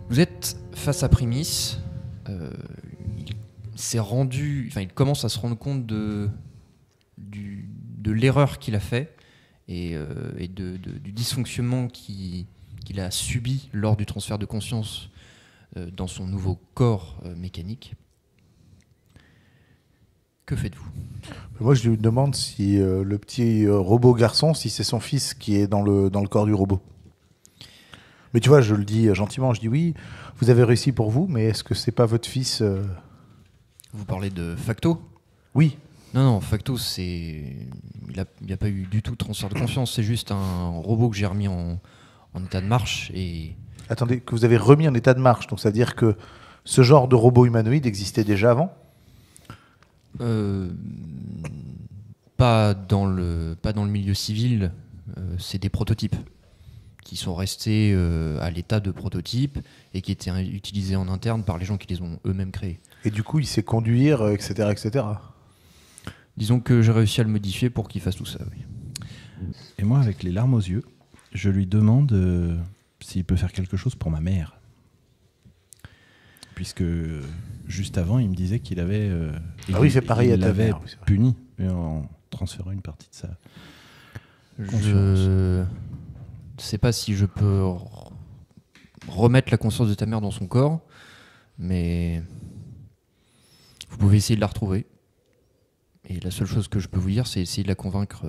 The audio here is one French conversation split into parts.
Vous êtes face à Primis. Il commence à se rendre compte de l'erreur qu'il a fait et du dysfonctionnement qu'il a subi lors du transfert de conscience dans son nouveau corps mécanique. Que faites-vous ? Moi, je lui demande si le petit robot garçon, si c'est son fils qui est dans le corps du robot. Mais tu vois, je le dis gentiment, je dis oui, vous avez réussi pour vous, mais est-ce que c'est pas votre fils Vous parlez de Facto ? Oui. Non, Facto, il n'y a pas eu du tout de transfert de conscience, c'est juste un robot que j'ai remis en état de marche et... Attendez, que vous avez remis en état de marche, donc ça veut dire que ce genre de robot humanoïde existait déjà avant ? Pas dans le milieu civil, c'est des prototypes qui sont restés à l'état de prototypes et qui étaient utilisés en interne par les gens qui les ont eux-mêmes créés. Et du coup, il sait conduire, etc., etc. Disons que j'ai réussi à le modifier pour qu'il fasse tout ça, oui. Et moi, avec les larmes aux yeux, je lui demande s'il peut faire quelque chose pour ma mère. Puisque juste avant, il me disait qu'il avait... oui, il fait pareil à ta l'avait mère. Oui, puni en transférant une partie de sa conscience. Je sais pas si je peux remettre la conscience de ta mère dans son corps, mais vous pouvez essayer de la retrouver. Et la seule chose que je peux vous dire, c'est essayer de la convaincre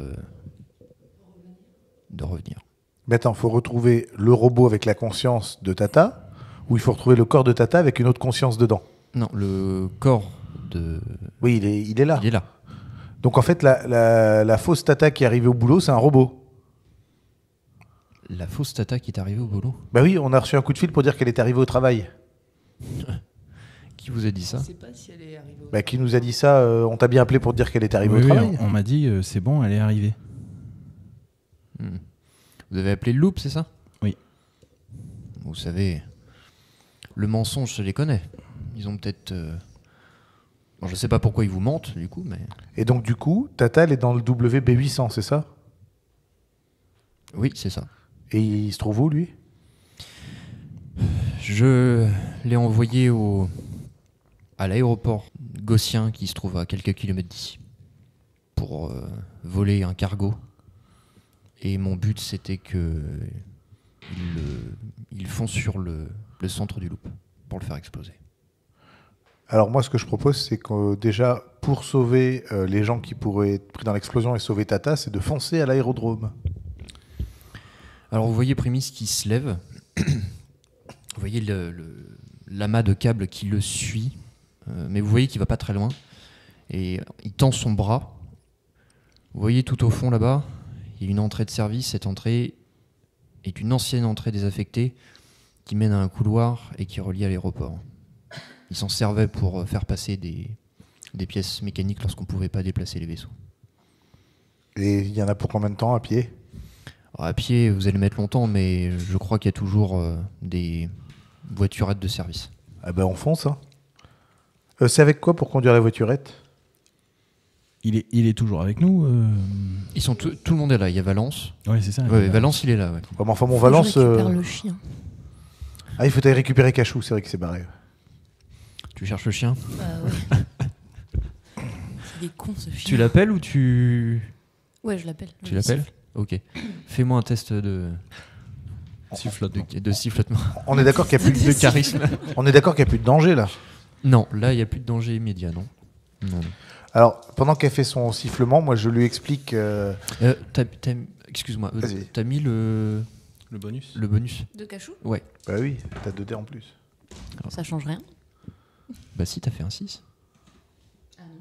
de revenir. Mais attends, il faut retrouver le robot avec la conscience de Tata, ou il faut retrouver le corps de Tata avec une autre conscience dedans ? Non, le corps de... Oui, il est là. Il est là. Donc en fait, la fausse Tata qui est arrivée au boulot, c'est un robot. La fausse Tata qui est arrivée au boulot. Bah oui, on a reçu un coup de fil pour dire qu'elle est arrivée au travail. Qui vous a dit ça ? Je sais pas si elle est arrivée au... Bah, qui nous a dit ça on t'a bien appelé pour te dire qu'elle est arrivée au travail. On m'a dit c'est bon, elle est arrivée. Vous avez appelé le Loop, c'est ça ? Oui. Vous savez, le mensonge, je les connais. Ils ont peut-être... Bon, je sais pas pourquoi ils vous mentent, du coup, mais... Et donc du coup, Tata, elle est dans le WB800, c'est ça ? Oui, c'est ça. Et il se trouve où, lui ? Je l'ai envoyé à l'aéroport gaussien qui se trouve à quelques kilomètres d'ici pour voler un cargo. Et mon but, c'était que ils fonce sur le centre du loop pour le faire exploser. Alors moi, ce que je propose, c'est que déjà, pour sauver les gens qui pourraient être pris dans l'explosion et sauver Tata, c'est de foncer à l'aérodrome. Alors vous voyez Primis qui se lève. Vous voyez l'amas de câbles qui le suit. Mais vous voyez qu'il va pas très loin. Et il tend son bras. Vous voyez tout au fond là-bas, il y a une entrée de service. Cette entrée est une ancienne entrée désaffectée qui mène à un couloir et qui est relié à l'aéroport. Il s'en servait pour faire passer des pièces mécaniques lorsqu'on ne pouvait pas déplacer les vaisseaux. Et il y en a pour combien de temps à pied ? Alors, à pied, vous allez mettre longtemps, mais je crois qu'il y a toujours des voiturettes de service. Ah ben on fonce. Hein. C'est avec quoi pour conduire la voiturette ? Il est toujours avec nous Ils sont tout le monde est là. Il y a Valence. Ouais, c'est ça. Ouais, Valence, il est là. Ouais. Enfin, mon Faut Valence. que je récupère le chien. Ah, il faut aller récupérer Cachou, c'est vrai qu'il s'est barré. Tu cherches le chien ? Ouais. Il est con ce chien. Tu l'appelles ou tu... Ouais, je l'appelle. Tu l'appelles ? Ok. Fais-moi un test de sifflotement. On est d'accord qu'il n'y a plus De charisme. On est d'accord qu'il n'y a plus de danger là. Non, là, il n'y a plus de danger immédiat, non. Non. Alors, pendant qu'elle fait son sifflement, moi je lui explique. Excuse-moi, Vas-y. t'as mis le bonus. le bonus ? De cachou ? Ouais. Bah oui, t'as 2 dés en plus. Ça change rien. Bah si, t'as fait un 6.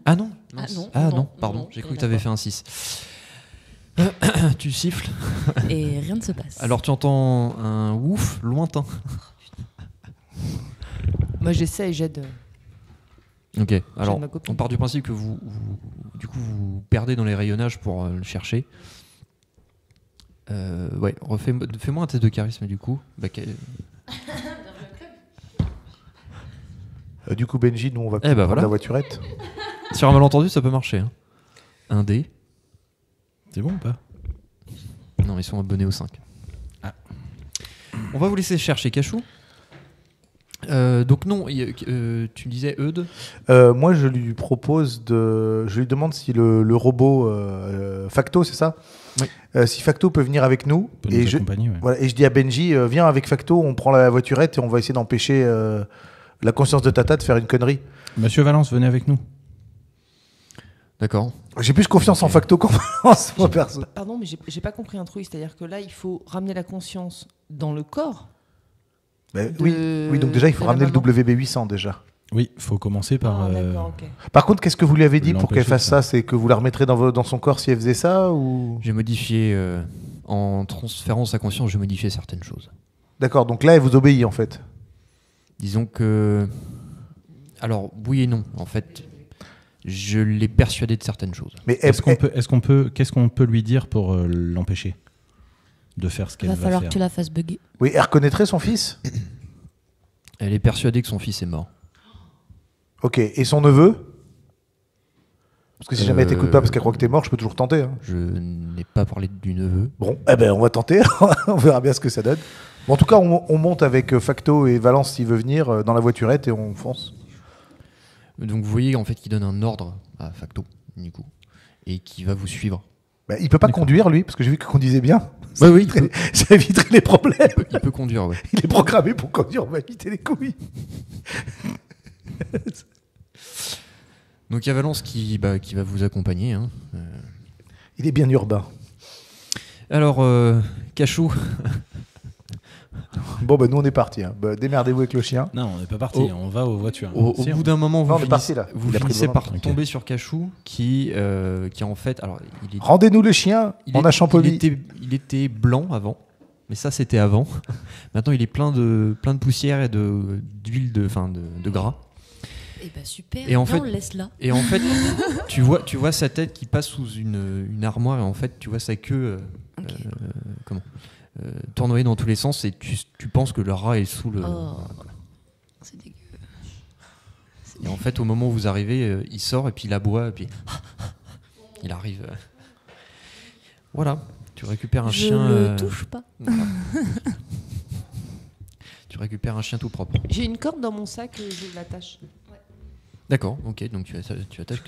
Ah non. Non, Pardon, j'ai cru que t'avais fait un 6. Tu siffles. Et rien ne se passe. Alors tu entends un ouf lointain. Moi j'essaie et j'aide. Ok, alors ma copine. on part du principe que vous perdez dans les rayonnages pour le chercher. Ouais, fais-moi un test de charisme du coup. Du coup, Benji, nous on va prendre la voiturette. Sur un malentendu, ça peut marcher. Hein. Un dé. C'est bon ou pas ? Non, ils sont abonnés au 5. Ah. On va vous laisser chercher Cachou. Donc non, tu me disais Eudes. Moi, je lui demande si le robot Facto, c'est ça? Oui. Si Facto peut venir avec nous. Peut Et nous je, accompagner, ouais. voilà, et je dis à Benji, viens avec Facto, on prend la voiturette et on va essayer d'empêcher la conscience de Tata de faire une connerie. Monsieur Valence, venez avec nous. D'accord. J'ai plus confiance en Facto qu'en Valence, moi perso. Pardon, mais j'ai pas compris un truc. C'est-à-dire que là, il faut ramener la conscience dans le corps. Ben, de- oui, donc déjà, il faut de la ramener le maman. WB800 déjà. Oui, il faut commencer par... Ah, d'accord, ok. Par contre, qu'est-ce que vous lui avez dit pour L'empêcher qu'elle de fasse faire. ça? C'est que vous la remettrez dans son corps si elle faisait ça ou... J'ai modifié, en transférant sa conscience, j'ai modifié certaines choses. D'accord, donc là, elle vous obéit en fait. Disons que... Alors, oui et non. En fait, je l'ai persuadé de certaines choses. Mais Qu'est-ce qu'on peut lui dire pour l'empêcher de faire ce Il qu'elle va va falloir faire? que tu la fasses bugger. oui, elle reconnaîtrait son fils? Elle est persuadée que son fils est mort. Ok, et son neveu? Parce que si jamais elle t'écoute pas parce qu'elle croit que t'es mort, je peux toujours tenter. Hein. Je n'ai pas parlé du neveu. Bon, eh ben on va tenter, on verra bien ce que ça donne. Bon, en tout cas, on monte avec Facto et Valence s'il veut venir dans la voiturette et on fonce. Donc vous voyez en fait qu'il donne un ordre à Facto, du coup, et qui va vous suivre. Bah, il peut pas conduire lui, parce que j'ai vu qu'il conduisait bien. Bah oui, Ça éviterait les problèmes. il peut conduire, ouais. Il est programmé pour conduire, on va éviter les couilles. Donc il y a Valence qui va vous accompagner. Hein. Il est bien urbain. Alors, Cachou, Bon, bah nous on est parti. Hein. Bah, démerdez-vous avec le chien. Non, on n'est pas parti, Oh. on va aux voitures. au Si, bout d'un moment, Non, on vous est parti, là. vous Il a pris le finissez volant. par Ok. tomber sur Cachou qui en fait... Alors, Rendez-nous le chien, on a Champollion. il était blanc avant, mais ça c'était avant. Maintenant il est plein de poussière et d'huile de gras. Et bah super, Et en viens, fait- on le laisse là. Et en fait, tu vois sa tête qui passe sous une armoire et en fait tu vois sa queue tournoyer dans tous les sens et tu penses que le rat est sous le... Oh, c'est dégueu. Et en fait au moment où vous arrivez, il sort et puis il aboie et puis il arrive. Voilà, tu récupères un Je chien... le touche pas. voilà. Tu récupères un chien tout propre. J'ai une corde dans mon sac et je l'attache. D'accord, ok, donc tu attaches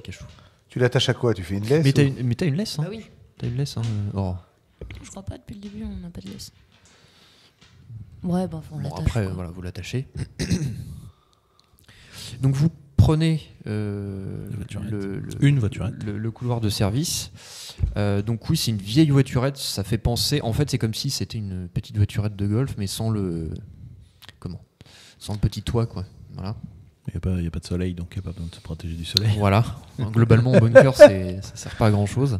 Cachou. Tu l'attaches à quoi? Tu fais une laisse? Mais ou- t'as une laisse, hein. Bah oui. T'as une laisse, hein. Oh. Je crois pas, depuis le début, on n'a pas de laisse. Ouais, bah, on Bon, l'attache. après, quoi. voilà, vous l'attachez. Donc vous prenez voiturette. le Une voiturette. le couloir de service. Donc oui, c'est une vieille voiturette. Ça fait penser. En fait, c'est comme si c'était une petite voiturette de golf, mais sans le petit toit, quoi. Voilà. Il n'y a pas de soleil, donc il n'y a pas besoin de se protéger du soleil. Voilà. Globalement, en bunker, ça sert pas à grand chose.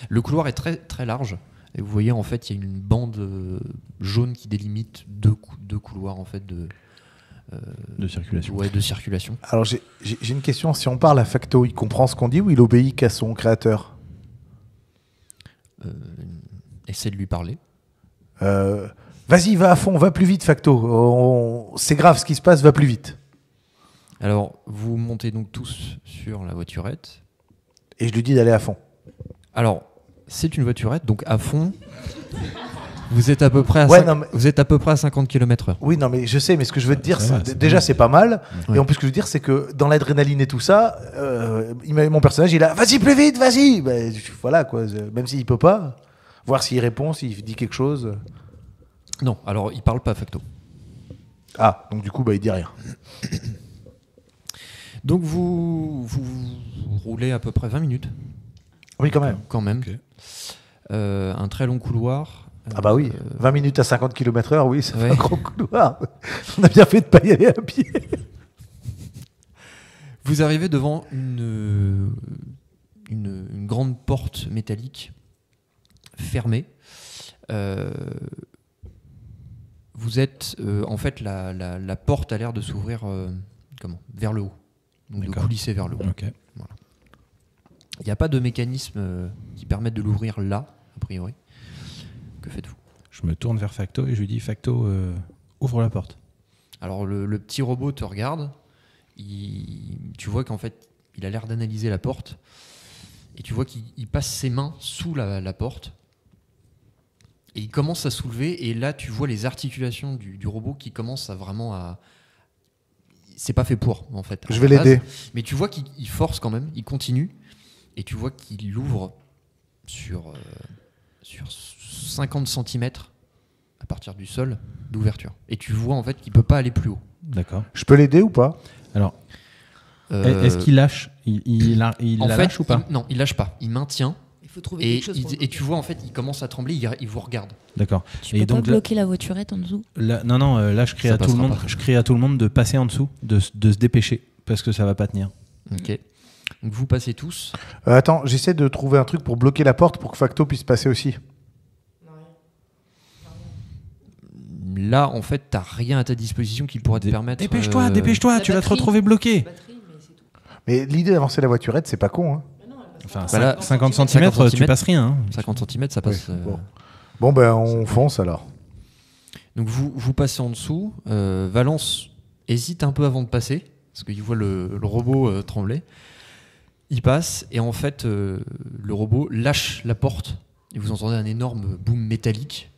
Le couloir est très très large. Et vous voyez, en fait, il y a une bande jaune qui délimite deux couloirs en fait De circulation. de circulation. Alors j'ai une question. Si on parle à Facto, il comprend ce qu'on dit ou il obéit qu'à son créateur? Essaie de lui parler. Vas-y, va à fond, va plus vite, Facto. C'est grave ce qui se passe, va plus vite. Alors, vous montez donc tous sur la voiturette. Et je lui dis d'aller à fond. Alors, c'est une voiturette, donc à fond, vous êtes à peu près à, Ouais, cinq- non, mais- vous êtes à peu près à 50 km/h. Oui, non, mais je sais, mais ce que je veux te dire, Ça va, c'est- c'est déjà, pas c'est pas mal. Ouais. Et en plus, ce que je veux dire, c'est que dans l'adrénaline et tout ça, mon personnage, il a vas-y, plus vite, vas-y. Ben, voilà, quoi. Même s'il peut pas, voir s'il répond, s'il dit quelque chose. Non, alors il parle pas Facto. Ah, donc du coup, bah, il dit rien. Donc vous roulez à peu près 20 minutes, Oui, quand même. quand même. Ok. Un très long couloir. Ah bah oui, 20 minutes à 50 km/h, oui, ça fait Ouais. un gros couloir. On a bien fait de pas y aller à pied. Vous arrivez devant une grande porte métallique fermée. Vous êtes en fait la porte a l'air de s'ouvrir vers le haut, donc de D'accord. coulisser vers le haut. Ok. Il n'y a pas de mécanisme qui permette de l'ouvrir là, a priori. Que faites-vous? Je me tourne vers Facto et je lui dis Facto, ouvre la porte. Alors le petit robot te regarde, tu vois qu'en fait il a l'air d'analyser la porte, et tu vois qu'il passe ses mains sous la porte, et il commence à soulever, et là tu vois les articulations du robot qui commencent à vraiment c'est pas fait pour, en fait. Je à vais la base. l'aider. Mais tu vois qu'il force quand même, il continue, et tu vois qu'il l'ouvre sur 50 cm à partir du sol d'ouverture. Et tu vois en fait qu'il peut pas aller plus haut. D'accord. Je peux l'aider ou pas? Alors, Euh, est-ce qu'il lâche Il en la fait, lâche ou pas? Non, il lâche pas. Il maintient. Il faut trouver Et, quelque chose. pour et tu vois en fait, il commence à trembler, il vous regarde. D'accord. Tu Et peux pas donc là- bloquer la voiturette en dessous. Là, non, là je crie Ça à tout le passera monde. pas. Je crie à tout le monde de passer en dessous, de se dépêcher, parce que ça va pas tenir. Ok. Donc vous passez tous. Attends, j'essaie de trouver un truc pour bloquer la porte pour que Facto puisse passer aussi. Là, en fait, t'as rien à ta disposition qui pourrait te permettre. Dépêche-toi, dépêche-toi, la tu vas te batterie. retrouver bloqué. Batterie, mais c'est tout. Mais l'idée d'avancer la voiturette, c'est pas con. Hein. Enfin, Voilà, 50 50 cm, tu centimètres. passes rien. Hein. 50 cm, ça passe. Ouais, bon. Bon, ben on fonce alors. Donc vous passez en dessous. Valence hésite un peu avant de passer, parce qu'il voit le robot trembler. Il passe, et en fait, le robot lâche la porte, et vous entendez un énorme boom métallique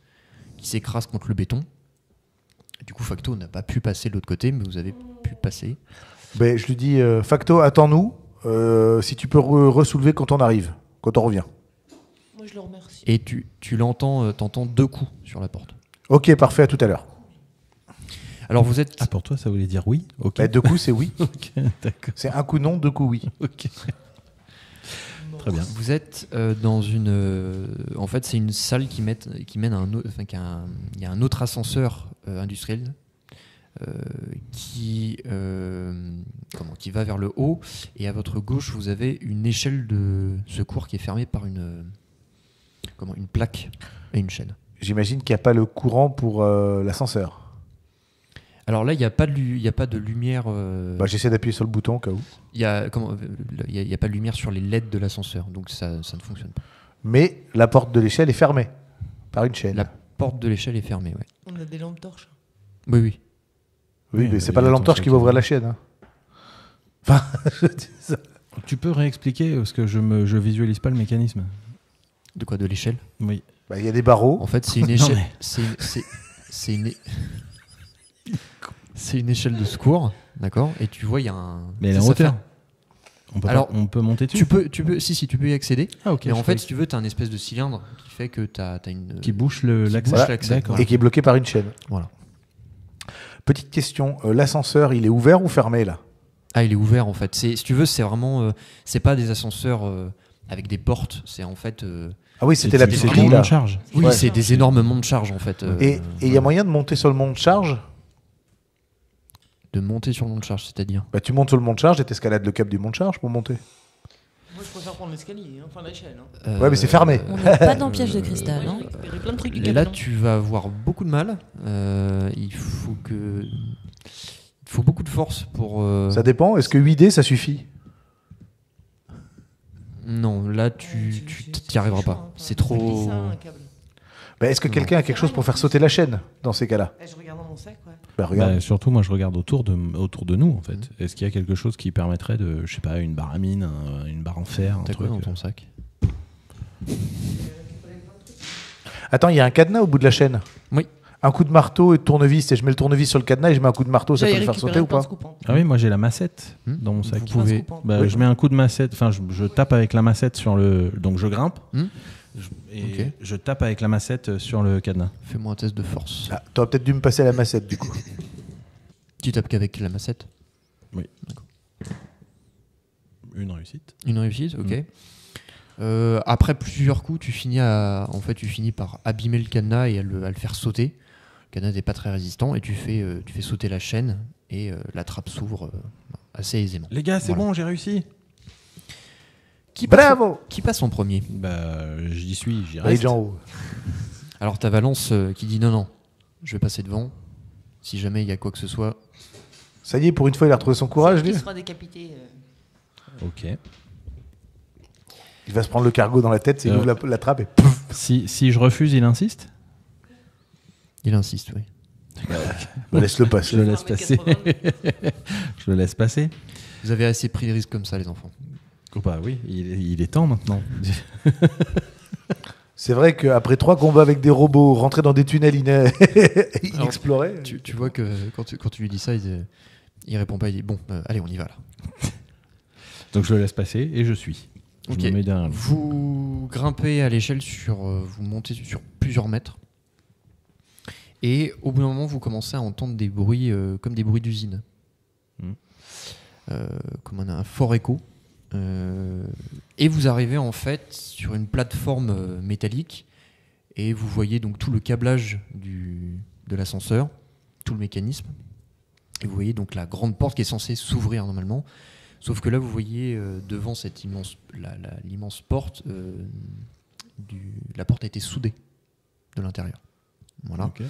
qui s'écrase contre le béton. Du coup, Facto n'a pas pu passer de l'autre côté, mais vous avez pu passer. Ben, je lui dis, Facto, attends-nous. Si tu peux ressoulever quand on arrive, quand on revient. Moi, je le remercie. Et tu l'entends, t'entends 2 coups sur la porte. Ok, parfait, à tout à l'heure. Alors vous êtes... Ah, pour toi, ça voulait dire oui? Ok. Ben, 2 coups, c'est oui. Ok, d'accord. C'est un coup non, 2 coups oui. Ok. Très bien. Vous êtes dans une... en fait, c'est une salle qui mène à un autre... Enfin, il y a un autre ascenseur industriel qui va vers le haut. Et à votre gauche, vous avez une échelle de secours qui est fermée par une plaque et une chaîne. J'imagine qu'il n'y a pas le courant pour l'ascenseur. Alors là, il n'y a pas de lumière... Bah, j'essaie d'appuyer sur le bouton au cas où. il n'y a pas de lumière sur les LED de l'ascenseur. Donc ça ne fonctionne pas. Mais la porte de l'échelle est fermée par une chaîne. La porte de l'échelle est fermée, ouais. On a des lampes torches. Oui, oui. Oui, Oui, mais c'est il pas la attend lampe torche ça qui qui- va ouvrir la chaîne. Hein. Enfin, je dis ça. Tu peux réexpliquer, parce que je visualise pas le mécanisme. De quoi? De l'échelle? Oui. Bah, il y a des barreaux. En fait, c'est une Non, échelle. mais- C'est une échelle de secours, d'accord? Et tu vois, il y a un. Mais elle est en ça hauteur. fait- Alors, on peut monter dessus. Tu peux, si, tu peux y accéder. Ah, ok. Mais en je fait, croyais si tu veux, tu as un espèce de cylindre qui fait que tu as une. qui bouche qui l'accès. bouche Voilà. l'accès. D'accord. Voilà. Et qui est bloqué par une chaîne. Voilà. Petite question, l'ascenseur, il est ouvert ou fermé là? Ah, il est ouvert en fait. Si tu veux, c'est vraiment. C'est pas des ascenseurs avec des portes. C'est en fait. Ah oui, c'était la c'est petite vraiment grille monte là. charge. Oui, Ouais. c'est des énormes monts de charge en fait. Et il y a moyen de monter sur le mont de charge? De monter sur le mont de charge, c'est-à-dire. Bah, tu montes sur le mont de charge et t'escalades le cap du mont de charge pour monter. Moi, je préfère prendre l'escalier, hein, enfin l'échelle. Hein. Ouais, mais c'est fermé. On n'est pas dans piège de cristal. Moi, Hein. j'ai récupéré plein de trucs du Là, camion. tu vas avoir beaucoup de mal. Il faut beaucoup de force pour. Ça dépend, est-ce que 8D ça suffit? Non, là, tu t'y arriveras chaud, pas. hein. C'est Ça trop. glisse, hein, un câble. Bah, est-ce que quelqu'un a quelque chose pour faire sauter la chaîne dans ces cas-là? Eh, je regarde dans mon sac, ouais. Bah, regarde. Bah, surtout, moi, je regarde autour de nous, en fait. Est-ce qu'il y a quelque chose qui permettrait de, je sais pas, une barre à mine, une barre en fer, un T'as quoi truc dans ton sac? Attends, il y a un cadenas au bout de la chaîne. Oui. Un coup de marteau et de tournevis, et je mets le tournevis sur le cadenas et je mets un coup de marteau, ça peut J'avais le faire récupéré sauter ou plein de pas? scoopants. Ah oui, moi j'ai la massette Hmm. dans mon sac. Vous pouvez. Plein de Bah, Oui. Je mets un coup de massette, enfin je tape avec la massette sur le... Donc je grimpe, Hmm. et Ok. je tape avec la massette sur le cadenas. Fais-moi un test de force. Ah, t'aurais peut-être dû me passer la massette du coup. Tu tapes qu'avec la massette. Une réussite. Une réussite, ok. Mm. Après plusieurs coups, tu finis par abîmer le cadenas et à le faire sauter. Le cadenas n'est pas très résistant et tu fais sauter la chaîne et la trappe s'ouvre assez aisément. Les gars, c'est Voilà. bon, j'ai réussi. Qui passe, Bravo! qui passe en premier? Bah j'y suis, j'y Rage reste. en haut. Alors t'as Valence qui dit non, je vais passer devant. Si jamais il y a quoi que ce soit. Ça y est, pour une fois, il a retrouvé son courage, lui. Qui sera décapité. Ok. Il va se prendre le cargo dans la tête, c'est il Euh. ouvre la trappe et pouf. Si je refuse, il insiste. Il insiste, oui. Laisse-le Je passer. le laisse passer. Je le laisse passer. Vous avez assez pris de risques comme ça, les enfants. Oh, bah oui, il est temps maintenant. C'est vrai qu'après 3 combats avec des robots, rentrer dans des tunnels Alors, inexplorés. Tu vois que quand tu lui dis ça, Il répond pas, il dit bon, allez, on y va là. Donc je le laisse passer et je suis. Je Ok. me mets derrière lui. Vous grimpez à l'échelle vous montez sur plusieurs mètres. Et au bout d'un moment, vous commencez à entendre des bruits comme des bruits d'usine. Comme un fort écho. Et vous arrivez en fait sur une plateforme métallique et vous voyez donc tout le câblage de l'ascenseur, tout le mécanisme. Et vous voyez donc la grande porte qui est censée s'ouvrir normalement. Sauf que là, vous voyez devant cette l'immense porte, la porte a été soudée de l'intérieur. Voilà. Ok.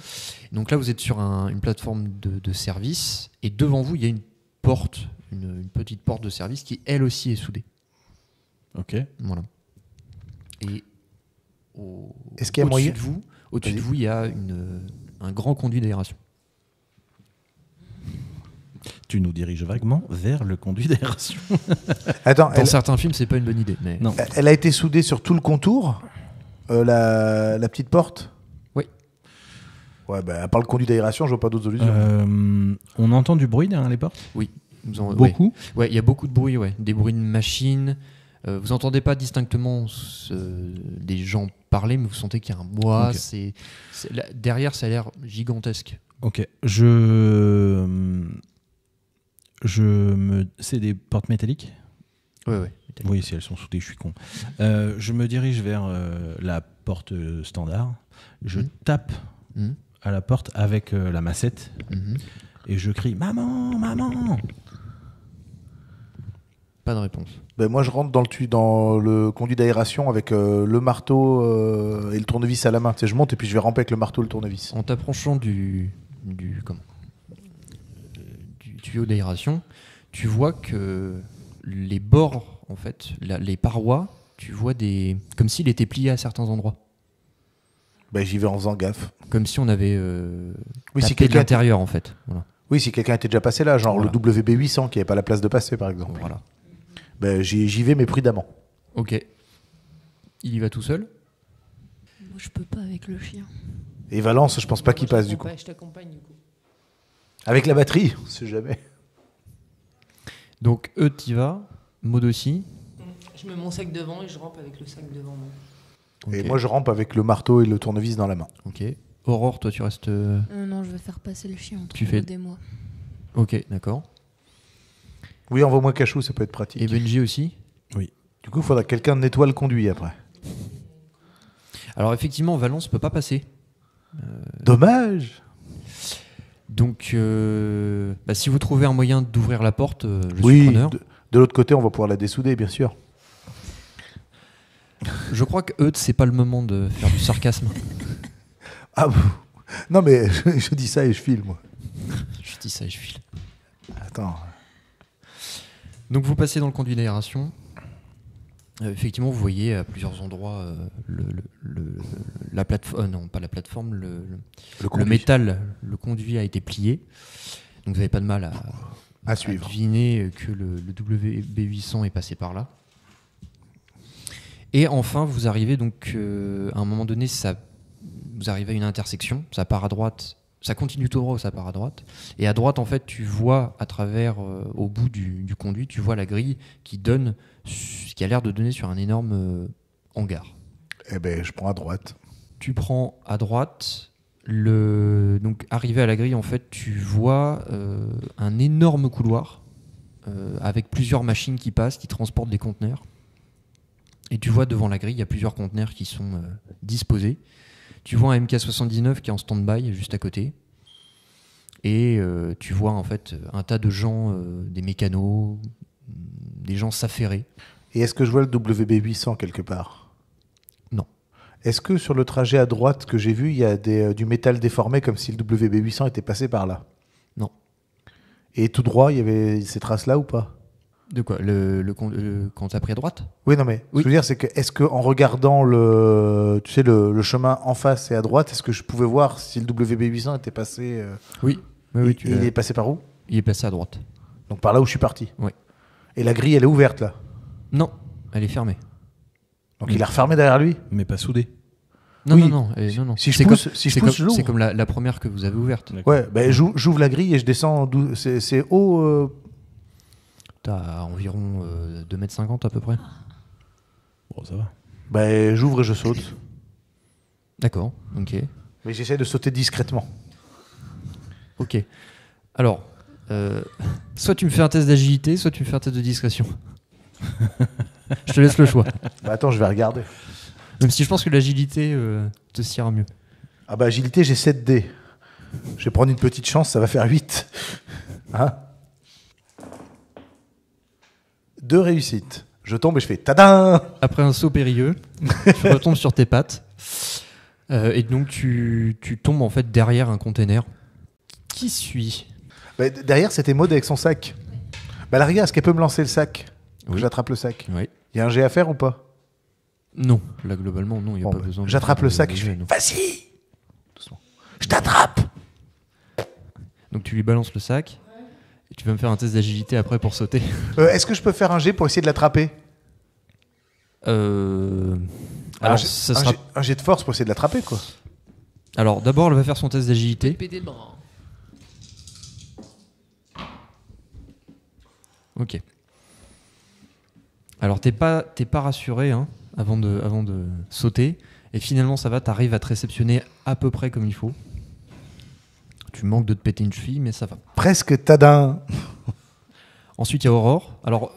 Donc là, vous êtes sur une plateforme de service et devant vous, il y a une porte, une petite porte de service qui, elle aussi, est soudée. Ok. Voilà. Et Est-ce qu'il y a moyen au-dessus de vous, il y a un grand conduit d'aération. Tu nous diriges vaguement vers le conduit d'aération. Attends, Dans certains films, c'est pas une bonne idée. Mais... Non. elle a été soudée sur tout le contour, la petite porte. Oui. Ouais, bah, à part le conduit d'aération, je vois pas d'autres solutions. On entend du bruit derrière les portes. Beaucoup. Ouais, il y a beaucoup de bruit, ouais. Des bruits de machines. Vous entendez pas distinctement des gens parler, mais vous sentez qu'il y a un bois. Ok. Derrière, ça a l'air gigantesque. Ok. C'est des portes métalliques. Ouais. Oui, si elles sont soudées, je suis con. Je me dirige vers la porte standard. Je tape à la porte avec la massette et je crie « Maman, maman !» Pas de réponse. Ben, moi, je rentre dans le conduit d'aération avec le marteau et le tournevis à la main. Tu sais, je monte et puis je vais ramper avec le marteau et le tournevis. En t'approchant du tuyau d'aération, tu vois que les bords, en fait, les parois, tu vois comme s'il était plié à certains endroits. Ben, j'y vais en faisant gaffe. Comme si on avait Oui, si tapé de quelqu'un l'intérieur, en fait. Voilà. Oui, si quelqu'un était déjà passé là, genre Voilà. le WB800 qui n'avait pas la place de passer, par exemple. Voilà. Ben, j'y vais, mais prudemment. Ok. Il y va tout seul. Moi, je peux pas avec le chien. Et Valence, je pense pas qu'il passe du coup. Je t'accompagne du coup. Avec la batterie, on sait jamais. Donc, t'y vas. Maud aussi. Je mets mon sac devant et je rampe avec le sac devant moi. Et Ok. moi, je rampe avec le marteau et le tournevis dans la main. Ok. Aurore, toi, tu restes. Non, je vais faire passer le chien entre Tu fais- Maud et moi. Ok, d'accord. Oui, envoie-moi Cachou, ça peut être pratique. Et Benji aussi. Du coup, il faudra que quelqu'un nettoie le conduit après. Alors, effectivement, Valence peut pas passer. Dommage. Donc, si vous trouvez un moyen d'ouvrir la porte, je suis Oui, preneur. de l'autre côté, on va pouvoir la dessouder, bien sûr. Je crois que Eudes, c'est pas le moment de faire du sarcasme. Ah, non, mais je dis ça et je file, moi. Je dis ça et je file. Attends. Donc, vous passez dans le conduit d'aération. Effectivement, vous voyez à plusieurs endroits la plateforme. Non, pas la plateforme. Le conduit. métal, le conduit a été plié. Donc, vous n'avez pas de mal À suivre. deviner que le WB800 est passé par là. Et enfin, vous arrivez donc à un moment donné, vous arrivez à une intersection. Ça part à droite. Ça continue tout droit ou ça part à droite. Et à droite, en fait, tu vois à travers, au bout du conduit, tu vois la grille qui a l'air de donner sur un énorme hangar. Eh ben, je prends à droite. Tu prends à droite. Donc, arrivé à la grille, en fait, tu vois un énorme couloir avec plusieurs machines qui passent, qui transportent des conteneurs. Et tu vois devant la grille, il y a plusieurs conteneurs qui sont disposés. Tu vois un MK79 qui est en stand-by juste à côté. Et tu vois en fait un tas de gens, des mécanos, des gens s'affairer. Et est-ce que je vois le WB800 quelque part? Non. Est-ce que sur le trajet à droite que j'ai vu, il y a du métal déformé comme si le WB800 était passé par là? Non. Et tout droit, il y avait ces traces-là ou pas? De quoi quand t'as pris à droite? Oui, non, mais Oui. ce que je veux dire, c'est que est-ce qu'en regardant le chemin en face et à droite, est-ce que je pouvais voir si le WB800 était passé Oui. il est passé par où? Il est passé à droite. Donc par là où je suis parti. Oui. Et la grille, elle est ouverte là. Non, elle est fermée. Donc il a refermé derrière lui. Mais pas soudé. Non, Oui. non, non. Si je C'est pousse, comme- si je c'est pousse, comme- je l'ouvre. C'est comme la première que vous avez ouverte. Ouais, ben, j'ouvre la grille et je descends. C'est haut. T'as environ 2,50 m à peu près. Bon, ça va. Ben, j'ouvre et je saute. D'accord, ok. Mais j'essaie de sauter discrètement. Ok. Alors, soit tu me fais un test d'agilité, soit tu me fais un test de discrétion. Je te laisse le choix. Bah, attends, je vais regarder. Même si je pense que l'agilité te siera mieux. Ah bah agilité, j'ai 7 dés. Je vais prendre une petite chance, ça va faire 8. Hein 2 réussites. Je tombe et je fais tadam. Après un saut périlleux, tu retombes sur tes pattes. Et donc tu tombes en fait derrière un container. Qui suis Bah, derrière, c'était Maud avec son sac. Bah la regarde, est-ce qu'elle peut me lancer le sac? Que Oui. j'attrape le sac. Oui. Il y a un jet à faire ou pas? Non, là globalement non, il n'y a Bon, pas bah, besoin. de j'attrape faire le de- sac de et je jet, fais non. vas-y. Doucement. Je t'attrape. Donc tu lui balances le sac. Et tu vas me faire un test d'agilité après pour sauter. Est-ce que je peux faire un jet pour essayer de l'attraper? Alors, ça sera... un jet de force pour essayer de l'attraper, quoi. Alors d'abord, elle va faire son test d'agilité. Péter le bras. Ok. Alors t'es pas rassuré hein, avant de sauter. Et finalement ça va, t'arrives à te réceptionner à peu près comme il faut. Tu manques de te péter une cheville, mais ça va. Presque tadam. Ensuite il y a Aurore. Alors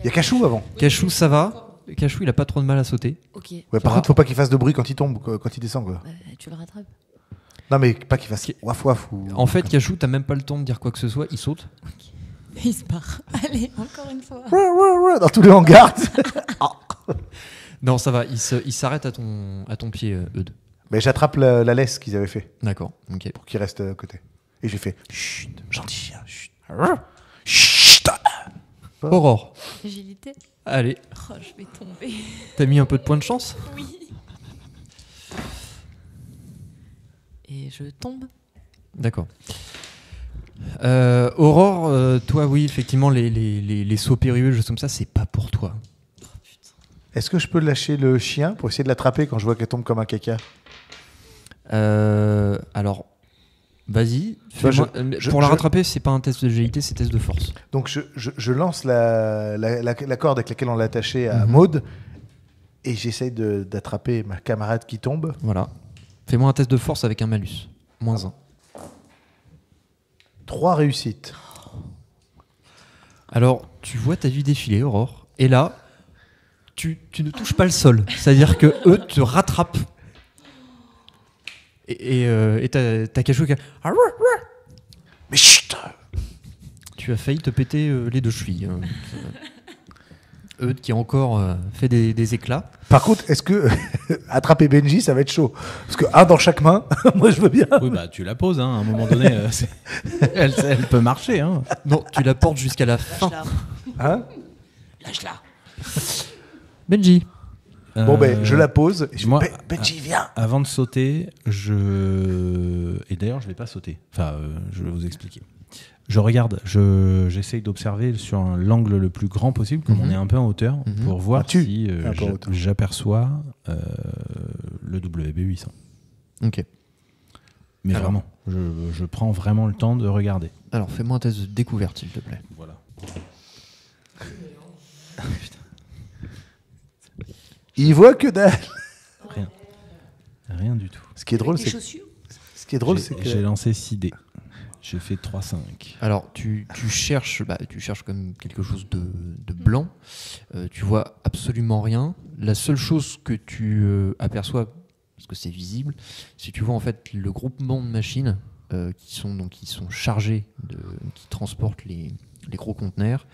Il y a Cachou avant. Cachou ça va. Cachou il a pas trop de mal à sauter. Ok, Ouais, par contre, faut pas qu'il fasse de bruit quand il tombe, quand il descend, quoi. tu le rattrapes. Non, mais pas qu'il fasse waf waf ou. En fait Cachou t'as même pas le temps de dire quoi que ce soit, il saute. Il se barre. Allez, encore une fois. Dans tous les hangars. Non ça va, il s'arrête à ton pied Eudes. Mais j'attrape la laisse qu'ils avaient fait D'accord, ok. pour qu'il reste à côté. Et j'ai fait chut, gentil chien, chut. Chut. Aurore, Agilité. allez, Oh, je vais tomber. t'as mis un peu de points de chance? Oui. Et je tombe. D'accord. Aurore, toi, oui, effectivement, les sauts périlleux, choses comme ça, c'est pas pour toi. Est-ce que je peux lâcher le chien pour essayer de l'attraper quand je vois qu'elle tombe comme un caca? Alors, vas-y. Bah, Pour la rattraper, c'est pas un test d'agilité, c'est test de force. Donc je lance la corde avec laquelle on l'a attachée à Mhm. Maud et j'essaye d'attraper ma camarade qui tombe. Voilà. Fais-moi un test de force avec un malus. -1. 3 réussites. Alors, tu vois ta vie défiler, Aurore, et là, tu ne touches pas le sol. C'est-à-dire que eux te rattrapent. Et t'as Cachou qui a... Mais chut. Tu as failli te péter les deux chevilles. Hein. Eudes qui a encore fait des éclats. Par contre, est-ce que attraper Benji, ça va être chaud? Parce que un dans chaque main, moi je veux bien. Oui, bah tu la poses, hein, à un moment donné. Elle peut marcher. Hein. Non, tu la portes jusqu'à la fin. Lâche-la. Hein? Lâche-la. Benji. Bon ben, je la pose. Et je moi, fais, Benji, viens. Avant de sauter, et d'ailleurs je vais pas sauter. Enfin, je vais vous expliquer. Je regarde, j'essaye d'observer sur l'angle le plus grand possible, comme on est un peu en hauteur, pour voir si j'aperçois le WB800. Ok. Mais Alors. vraiment, je prends vraiment le temps de regarder. Alors, fais-moi un test de découverte, s'il te plaît. Voilà. Il voit que dalle. Rien du tout. Ce qui est drôle, Avec des c'est chaussures. c'est J'ai que lancé 6 dés. J'ai fait 3-5. Alors, tu cherches comme quelque chose de blanc. Tu vois absolument rien. La seule chose que tu aperçois, parce que c'est visible, c'est que tu vois en fait le groupement de machines qui sont chargées, qui transportent les gros conteneurs,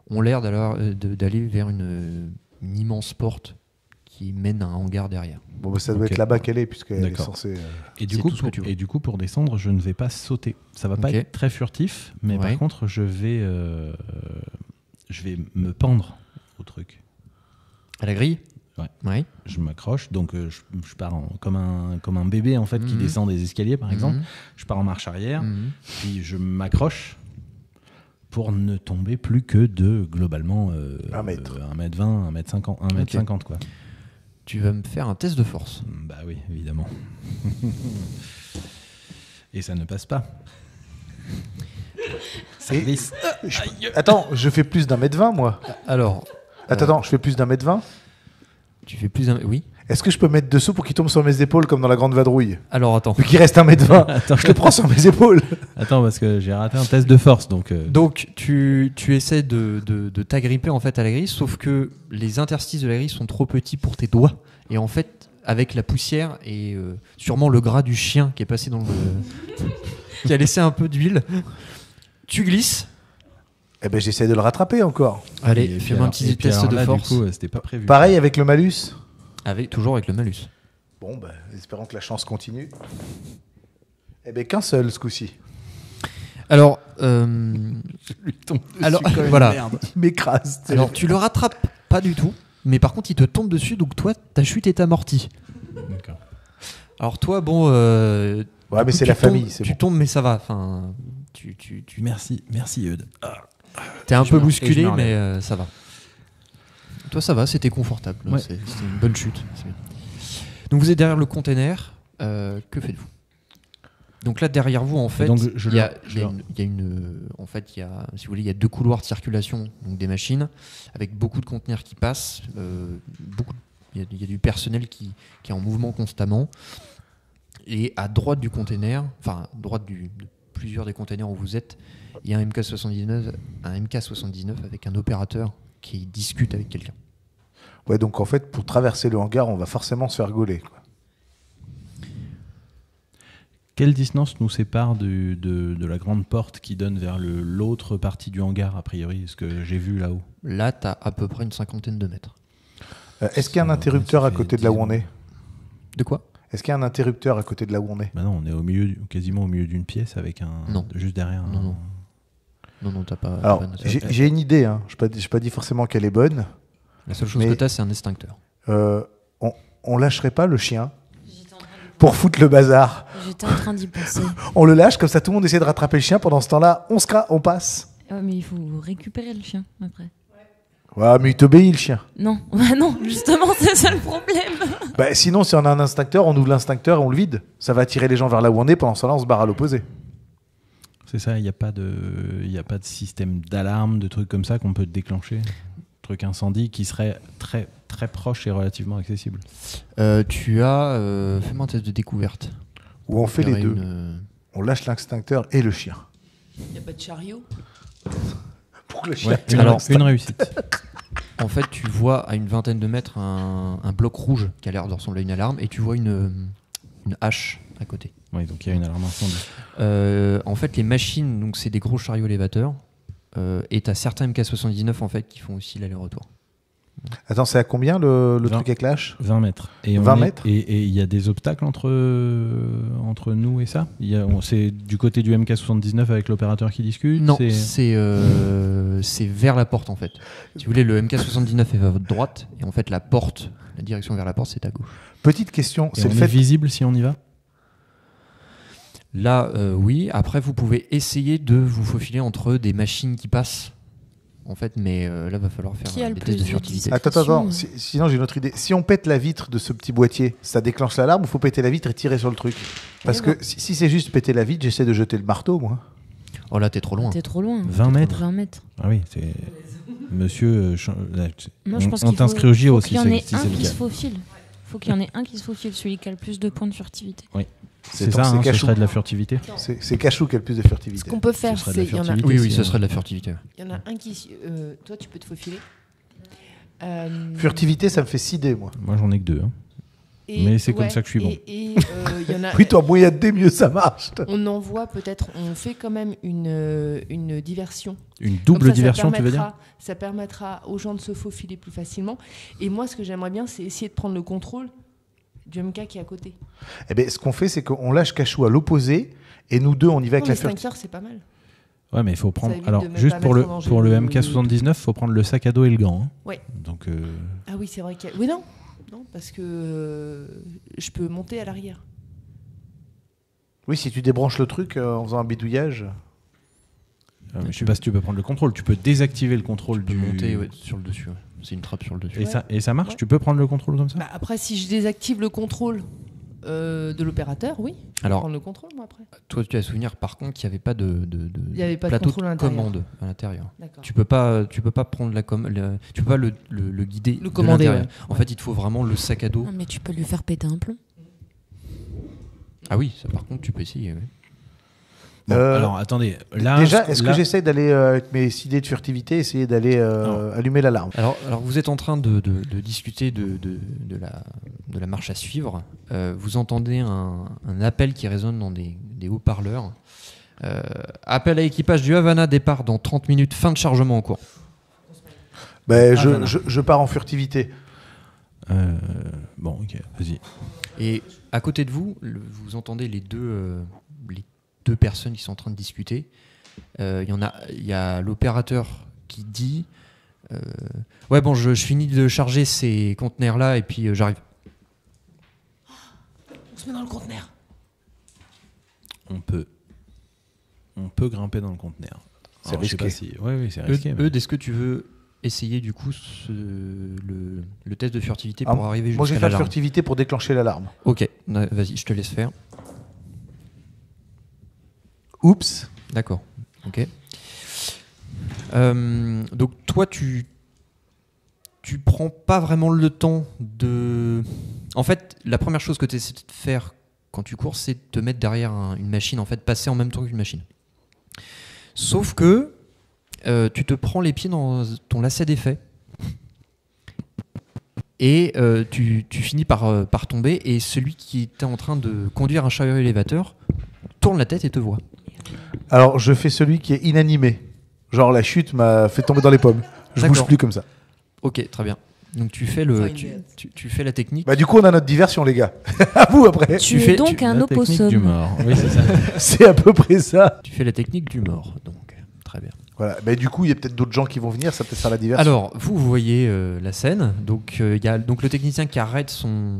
ont l'air d'aller vers une immense porte qui mène à un hangar derrière. bon, ben, ça doit Ok. être là-bas qu'elle est puisqu'elle est D'accord. censée. Et C'est tout ce que tu vois. du coup, pour descendre, je ne vais pas sauter. Ça va pas Ok. être très furtif, mais Ouais. par contre, je vais me pendre au truc. À la grille. Ouais. Ouais. Je m'accroche, donc je pars comme un bébé en fait qui Mhm. descend des escaliers, par exemple. Mhm. Je pars en marche arrière, Mhm. puis je m'accroche pour ne tomber plus que de globalement 1 mètre. 1m20, 1m50, 1m50 quoi. Tu vas me faire un test de force. Bah oui, évidemment. Et ça ne passe pas. Service. Attends, je fais plus d'1m20 moi. Alors, Attends, je fais plus d'1m20. tu fais plus un... Oui. Est-ce que je peux mettre dessous pour qu'il tombe sur mes épaules comme dans la grande vadrouille? Alors, attends. Vu qu'il reste 1m20, Attends. je le prends sur mes épaules. Attends, parce que j'ai raté un test de force, donc... Donc, tu essaies de t'agripper en fait à la grille, sauf que les interstices de la grille sont trop petits pour tes doigts. Et en fait, avec la poussière et sûrement le gras du chien qui est passé dans le... qui a laissé un peu d'huile, tu glisses. Eh ben j'essaie de le rattraper encore. Allez, Et puis fais-moi un alors- petit et puis test alors de là, force. Du coup, c'était pas prévu. Pareil avec le malus. Toujours avec le malus. Bon, bah, espérons que la chance continue. Eh ben qu'un seul ce coup-ci. Alors, voilà. Il m'écrase. Alors, tu le rattrapes pas du tout, mais par contre, il te tombe dessus, donc toi, ta chute est amortie. D'accord. Alors toi, bon... Ouais, mais c'est la famille, c'est Tu bon. tombes, mais ça va. Enfin, tu Merci, Eudes. t'es un Je peu me- et bousculé, je me relève. mais ça va. Toi, ça va, c'était confortable. Ouais. C'était une bonne chute. C'est bien. Donc vous êtes derrière le container. Que faites-vous? Donc là, derrière vous, en fait, donc, il y a une... En fait, il y a, si vous voulez, il y a 2 couloirs de circulation, donc des machines, avec beaucoup de conteneurs qui passent. Il y a du personnel qui est en mouvement constamment. Et à droite du container, enfin, à droite de plusieurs des containers où vous êtes, il y a un MK79 avec un opérateur qui discute avec quelqu'un. Ouais, donc en fait, pour traverser le hangar, on va forcément se faire gauler, quoi. Quelle distance nous sépare de la grande porte qui donne vers l'autre partie du hangar, a priori, ce que j'ai vu là-haut? Là, tu as à peu près une 50aine de mètres. Est-ce qu'il y a un interrupteur à côté de là où on est? De quoi? Est-ce qu'il y a un interrupteur à côté de là où on est? Bah non, on est quasiment au milieu d'une pièce avec un... Non. Juste derrière. Non, t'as pas. Alors, pas un interrupteur. j'ai une idée, hein. Je n'ai pas dit forcément qu'elle est bonne. La seule chose mais- que tu as, c'est un extincteur. On lâcherait pas le chien pour foutre le bazar. J'étais en train d'y penser. On le lâche, comme ça tout le monde essaie de rattraper le chien. Pendant ce temps-là, on passe. Ouais, mais il faut récupérer le chien après. Ouais, mais il t'obéit le chien. Non, bah non, justement, c'est ça le problème. Bah, sinon, si on a un instincteur, on ouvre l'instincteur et on le vide. Ça va attirer les gens vers là où on est. Pendant ce temps-là, on se barre à l'opposé. C'est ça, il n'y a pas de système d'alarme, de trucs comme ça qu'on peut déclencher. Truc incendie qui serait très, très proche et relativement accessible. Tu as. Fais-moi un test de découverte. Ou on fait les Faire deux. une, On lâche l'instincteur et le chien. Il n'y a pas de chariot. Pour que le chien. Ouais, Alors, une réussite. En fait, tu vois à une vingtaine de mètres un bloc rouge qui a l'air de ressembler à une alarme et tu vois une hache à côté. Oui, donc il y a une alarme incendie. En fait, les machines, donc c'est des gros chariots élévateurs. Et tu as certains MK79 en fait qui font aussi l'aller-retour. Attends, c'est à combien le 20. truc avec l'âche? 20 mètres. Et 20 mètres Et il y a des obstacles entre nous et ça? C'est du côté du MK79 avec l'opérateur qui discute? Non, c'est vers la porte en fait. Si vous voulez, le MK79 est à votre droite et en fait la porte, la direction vers la porte, c'est à gauche. Petite question, Et c'est on le est fait. visible si on y va? Là, oui. Après, vous pouvez essayer de vous faufiler entre des machines qui passent. En fait, mais là, va falloir faire Qui a le des plus tests de de furtivité. Attends. Sinon, j'ai une autre idée. Si on pète la vitre de ce petit boîtier, ça déclenche l'alarme ou faut péter la vitre et tirer sur le truc? Parce que si c'est juste péter la vitre, j'essaie de jeter le marteau, moi. Oh là, t'es trop loin. T'es trop loin. 20 mètres. 20 mètres. Ah oui, c'est... Monsieur... Moi, je pense on qu'il faut t'inscrit au JO qu'il si y en c'est ait si un c'est le qui cas. se faufile. Faut qu'il y en ait un qui se faufile, celui qui a le plus de points de furtivité. C'est ça, hein, ce Cachou. serait de la furtivité. C'est Cachou qui a le plus de Ce furtivité. qu'on peut faire, Ce serait de la c'est il y en a, furtivité. Oui, oui, si ce on- serait de la furtivité. il y en a un qui. Toi, tu peux te faufiler. Furtivité, ça me fait 6 dés, moi. Moi, j'en ai que 2. Hein. Mais c'est comme ça que je suis bon. Et il y en a. Oui, toi, moins il y a de dés, mieux ça marche. On envoie peut-être, on fait quand même une diversion. Une Comme double ça, diversion, tu veux dire? Ça permettra aux gens de se faufiler plus facilement. Et moi, ce que j'aimerais bien, c'est essayer de prendre le contrôle du MK qui est à côté. Eh ben, ce qu'on fait, c'est qu'on lâche Cachou à l'opposé et nous deux, on y va avec Non, la mais furtivité. Stinker, c'est pas mal. Ouais, mais il faut prendre... évite Alors, de même juste pas pour mettre en danger pour le le- MK79, il faut prendre le sac à dos et le gant. Hein. Ouais. Donc, Ah oui, c'est vrai qu'il y a... Oui, non. Non, parce que je peux monter à l'arrière. Oui, si tu débranches le truc en faisant un bidouillage. Mais je sais pas si tu peux prendre le contrôle. Tu peux désactiver le contrôle Tu peux monter sur le dessus. Ouais. C'est une trappe sur le dessus. Et ça marche. Ouais. Tu peux prendre le contrôle comme ça. Bah, après, si je désactive le contrôle de l'opérateur, oui. Je peux Alors, prendre le contrôle, moi, après. toi, tu as souvenir par contre qu'il n'y avait pas de Il y avait pas de plateau contrôle à de l'intérieur. commande à l'intérieur. D'accord. Tu peux pas prendre tu peux pas le guider. Le de commander, l'intérieur. ouais. En fait, il te faut vraiment le sac à dos. Ah, mais tu peux lui faire péter un plomb. Ah oui, ça par contre, tu peux essayer. Ouais. Bon, alors attendez. Là, Déjà, est-ce que là- j'essaie d'aller, avec mes idées de furtivité, essayer d'aller allumer l'alarme? Alors, vous êtes en train de discuter de la marche à suivre. Vous entendez un appel qui résonne dans des haut-parleurs. Appel à équipage du Havana, départ dans 30 minutes, fin de chargement en cours. Ben, Havana. je pars en furtivité. Bon, ok, vas-y. Et à côté de vous, vous entendez les deux personnes qui sont en train de discuter. Il y a l'opérateur qui dit ouais, bon, je finis de charger ces conteneurs-là et puis j'arrive. On se met dans le conteneur. On peut grimper dans le conteneur. C'est Alors, je sais risqué. pas si- Oui, c'est risqué. mais- Eudes, est-ce que tu veux essayer du coup le test de furtivité Ah, pour arriver Moi, je vais jusqu'à faire l'alarme? furtivité pour déclencher l'alarme. Ok, vas-y, je te laisse faire. Oups. D'accord. Ok. Donc toi, tu prends pas vraiment le temps de. En fait, la première chose que tu essaies de faire quand tu cours, c'est de te mettre derrière une machine, en fait, passer en même temps qu'une machine. Sauf que tu te prends les pieds dans ton lacet d'effet. Et tu finis par tomber, et celui qui était en train de conduire un chariot élévateur tourne la tête et te voit. Alors, je fais celui qui est inanimé. Genre, la chute m'a fait tomber dans les pommes. Je D'accord. bouge plus comme ça. Ok, très bien. Donc tu fais tu fais la technique. Bah, du coup, on a notre diversion, les gars. À vous, après. Tu es fais- donc tu- un La technique du opossum. mort. Oui, c'est ça. C'est à peu près ça. Tu fais la technique du mort. Donc très bien. Voilà. Bah, du coup, il y a peut-être d'autres gens qui vont venir. Ça peut faire la diversion. Alors vous voyez la scène. Donc il y a donc le technicien qui arrête son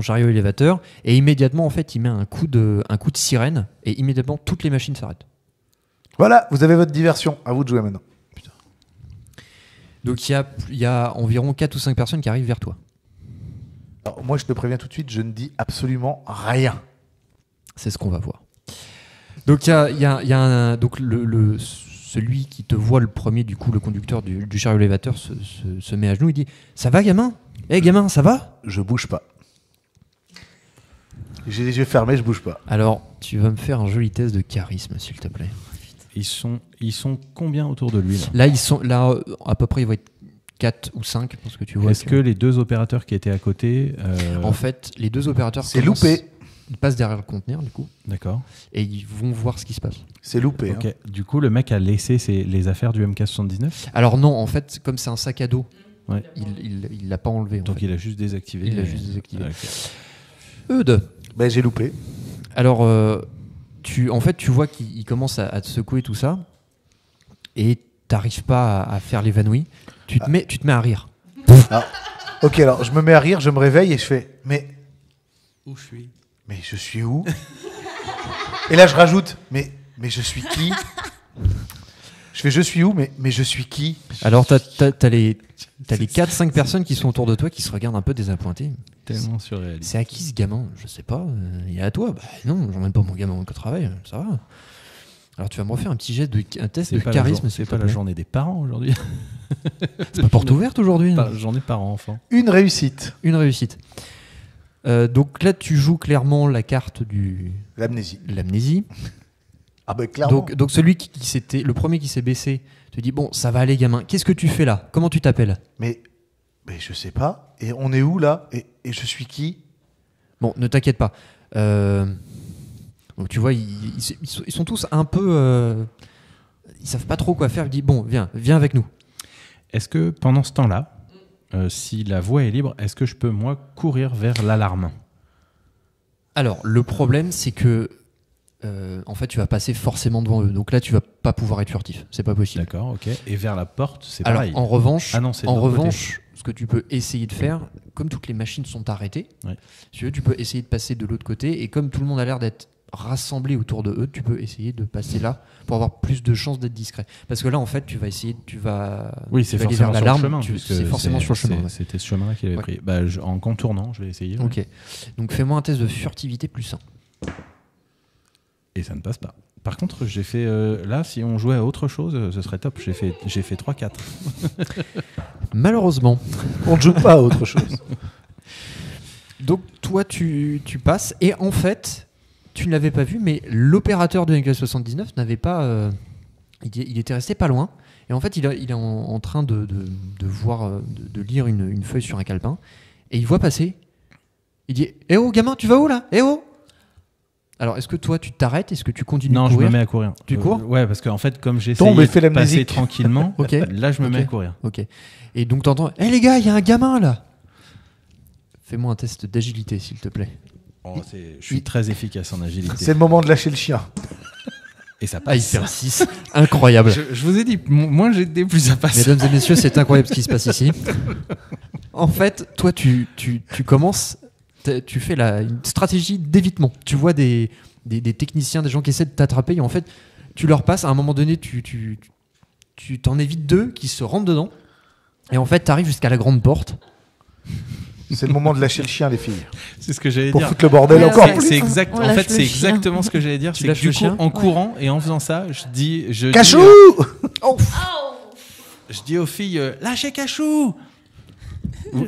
chariot élévateur et immédiatement en fait il met un coup de sirène et immédiatement toutes les machines s'arrêtent. Voilà, vous avez votre diversion. À vous de jouer maintenant. Donc il y a environ 4 ou 5 personnes qui arrivent vers toi. Alors, moi, je te préviens tout de suite, je ne dis absolument rien. C'est ce qu'on va voir. Donc il y a donc celui qui te voit le premier, du coup le conducteur du chariot élévateur se met à genoux, il dit ça va gamin? Eh gamin, ça va? Je bouge pas. J'ai les yeux fermés, je bouge pas. Alors tu vas me faire un joli test de charisme s'il te plaît. Ils sont combien autour de lui là Là ils sont là à peu près ils vont être 4 ou 5 parce que tu vois. Est-ce que les deux opérateurs qui étaient à côté. En fait les deux opérateurs C'est commencent- loupé. Ils passent derrière le conteneur du coup D'accord. et ils vont voir ce qui se passe. C'est loupé. Ok. hein. Du coup, le mec a laissé les affaires du MK79. Alors non en fait comme c'est un sac à dos, Ouais. il l'a pas enlevé. En Donc fait. il a juste désactivé. Il l'a juste désactivé. Ah, ok. Eudes. Ben, j'ai loupé. Alors, tu vois qu'il commence à te secouer tout ça, et t'arrives pas à faire l'évanoui. Tu te mets à rire. Ok, alors je me mets à rire, je me réveille et je fais mais Où je suis mais je suis où? Et là je rajoute mais je suis qui? Je fais je suis où mais je suis qui? Alors, t'as les 4-5 personnes qui sont autour de toi qui se regardent un peu désappointés. Tellement surréaliste. C'est à qui ce gamin? Je sais pas. Il est à toi? Bah non, j'emmène pas mon gamin au travail, ça va. Alors, tu vas me refaire un test de charisme, C'est s'il te pas la plaît. journée des parents aujourd'hui. C'est pas porte ouverte aujourd'hui. Pas la journée parents-enfants. Une réussite. Une réussite. Donc là, tu joues clairement la carte de L'amnésie. l'amnésie. Ah ben clairement. Donc celui le premier qui s'est baissé, te dit bon, ça va aller gamin. Qu'est-ce que tu fais là? Comment tu t'appelles? Mais je sais pas. Et on est où là? Et je suis qui? Bon, ne t'inquiète pas. Donc tu vois, ils sont tous un peu, ils savent pas trop quoi faire. Il dit bon, viens avec nous. Est-ce que pendant ce temps-là, si la voie est libre, est-ce que je peux moi courir vers l'alarme? Alors le problème, c'est que en fait, tu vas passer forcément devant eux. Donc là, tu vas pas pouvoir être furtif. C'est pas possible. D'accord, ok. Et vers la porte, c'est Alors pareil. en revanche, Ah non, c'est de l'autre côté. ce que tu peux essayer de faire, comme toutes les machines sont arrêtées, Ouais. si tu veux, tu peux essayer de passer de l'autre côté. Et comme tout le monde a l'air d'être rassemblés autour de eux, tu peux essayer de passer là pour avoir plus de chances d'être discret. Parce que là, en fait, tu vas Oui, c'est tu vas aller forcément vers sur l'alarme, le chemin. c'est forcément sur le chemin. Ouais. C'était ce chemin-là qu'il avait Ouais. pris. En contournant, je vais essayer. Ok. Donc fais-moi un test de furtivité +1. Et ça ne passe pas. Par contre, j'ai fait là, si on jouait à autre chose, ce serait top. J'ai fait 3-4. Malheureusement. On ne joue pas à autre chose. Donc toi, tu passes et en fait, tu ne l'avais pas vu, mais l'opérateur de Necklace 79 n'avait pas. Il était resté pas loin. Et en fait, il est en train de voir, de lire une feuille sur un calepin. Et il voit passer. Il dit Eh oh, gamin, tu vas où là Eh oh. Alors, est-ce que toi, tu t'arrêtes? Est-ce que tu continues Non, de je courir? me mets à courir. Tu cours Ouais, parce qu'en fait, comme j'ai Tombe essayé et fais de la passer musique. tranquillement, Ok. là, je me mets Ok. à courir. Ok. Et donc, t'entends Eh les gars, il y a un gamin là. Fais-moi un test d'agilité, s'il te plaît. Je suis très efficace en agilité. C'est le moment de lâcher le chien. Et ça Ah, il passe. fait un 6. Incroyable. Je vous ai dit, moins j'ai des plus ça passe. Mesdames et messieurs, c'est incroyable ce qui se passe ici. En fait, toi, tu commences, tu fais une stratégie d'évitement. Tu vois des techniciens, des gens qui essaient de t'attraper, et en fait, tu leur passes. À un moment donné, tu t'en évites 2 qui se rentrent dedans, et en fait, tu arrives jusqu'à la grande porte. C'est le moment de lâcher le chien, les filles. C'est ce que j'allais Pour dire. foutre le bordel Ouais, encore ouais. plus. C'est exact. On En lâche fait, le c'est chien. exactement ce que j'allais dire. Tu C'est que lâches du le coup, chien en courant et en faisant ça, je dis Cachou je dis aux filles, lâchez Cachou.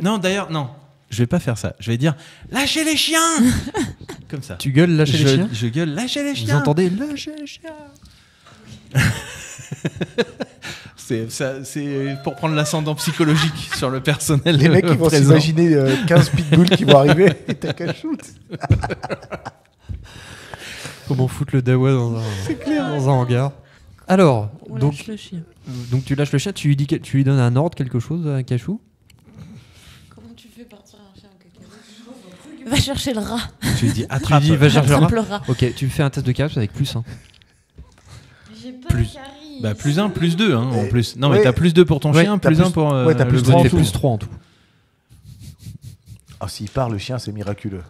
Non, d'ailleurs, non. Je vais pas faire ça. Je vais dire, lâchez les chiens. Comme ça. Tu gueules, lâcher les chiens. Je gueule, lâchez les Vous chiens. entendez lâcher les chiens. C'est pour prendre l'ascendant psychologique sur le personnel. Les mecs, ils vont présent. s'imaginer 15 pitbulls qui vont arriver et t'as Cachou. Comment foutre le dawa dans un hangar. Alors, On donc lâche le chien. tu lâches le chien, tu lui donnes un ordre, quelque chose à Cachou. Comment tu fais partir un chien en cacahuète? Va chercher le rat. Tu lui dis, attrape. Tu dis, va chercher le rat. Attrape le rat. Ok, tu fais un test de charisme avec +1. J'ai pas Plus. de charisme. Bah, +1, +2, hein, en plus. Non, mais Ouais. t'as +2 pour ton Ouais, chien, t'as +1 plus- pour ouais, t'as le plus bonus. 3 en fait tout. +3 en tout. Ah, s'il part, le chien, c'est miraculeux.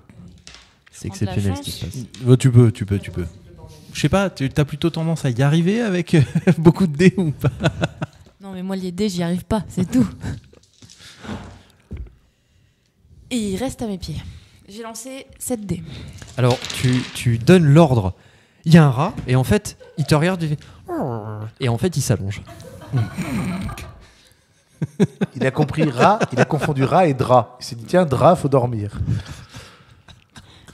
C'est Prends de la exceptionnel ce qui chance. se passe. Tu peux. Je sais pas, t'as plutôt tendance à y arriver avec beaucoup de dés ou pas? Non, mais moi, les dés, j'y arrive pas, c'est tout. Et il reste à mes pieds. J'ai lancé 7 dés. Alors, tu donnes l'ordre. Il y a un rat, et en fait, il te regarde, il fait... Et en fait, il s'allonge. Il a compris rat, il a confondu rat et drap. Il s'est dit, tiens, drap, faut dormir.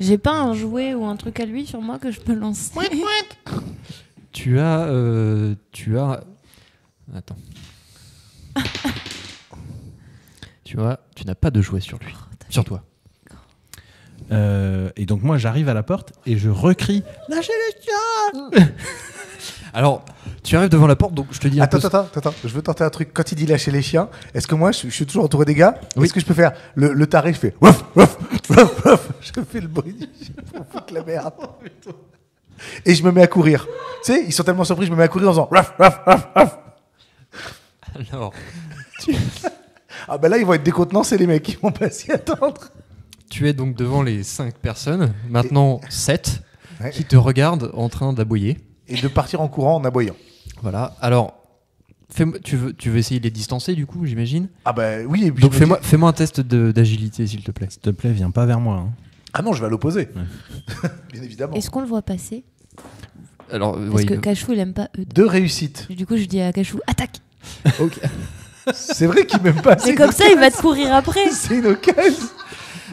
J'ai pas un jouet ou un truc à lui sur moi que je peux lancer. Tu as... Attends. Tu n'as pas de jouet sur lui. Sur toi. Et donc moi j'arrive à la porte et je recrie lâchez les chiens. Alors, tu arrives devant la porte, donc je te dis un peu... Attends, je veux tenter un truc. Quand il dit lâcher les chiens, est-ce que moi, je suis toujours entouré des gars? Oui. Est-ce que je peux faire le taré, je fais waf, waf, waf, waf. Je fais le bruit du chien pour foutre la merde. Et je me mets à courir. Tu sais, ils sont tellement surpris, je me mets à courir en faisant waf, waf, waf, waf. Alors, Ah ben là, ils vont être décontenancés, les mecs. Ils vont pas s'y attendre. tu es donc devant les 5 personnes, maintenant 7, Ouais. qui te regardent en train d'aboyer. Et de partir en courant en aboyant. Voilà. Alors, tu veux essayer de les distancer, du coup, j'imagine. Ah ben oui. Et puis Donc je me dis- fais-moi un test d'agilité, s'il te plaît. S'il te plaît, viens pas vers moi. Hein. Ah non, je vais à l'opposé. Bien évidemment. Est-ce qu'on le voit passer? Alors, Parce ouais, que Cachou, il aime pas eux. 2 réussites. Du coup, je dis à Cachou, attaque. ok. C'est vrai qu'il m'aime pas. C'est comme ça, il va te courir après. C'est une occasion.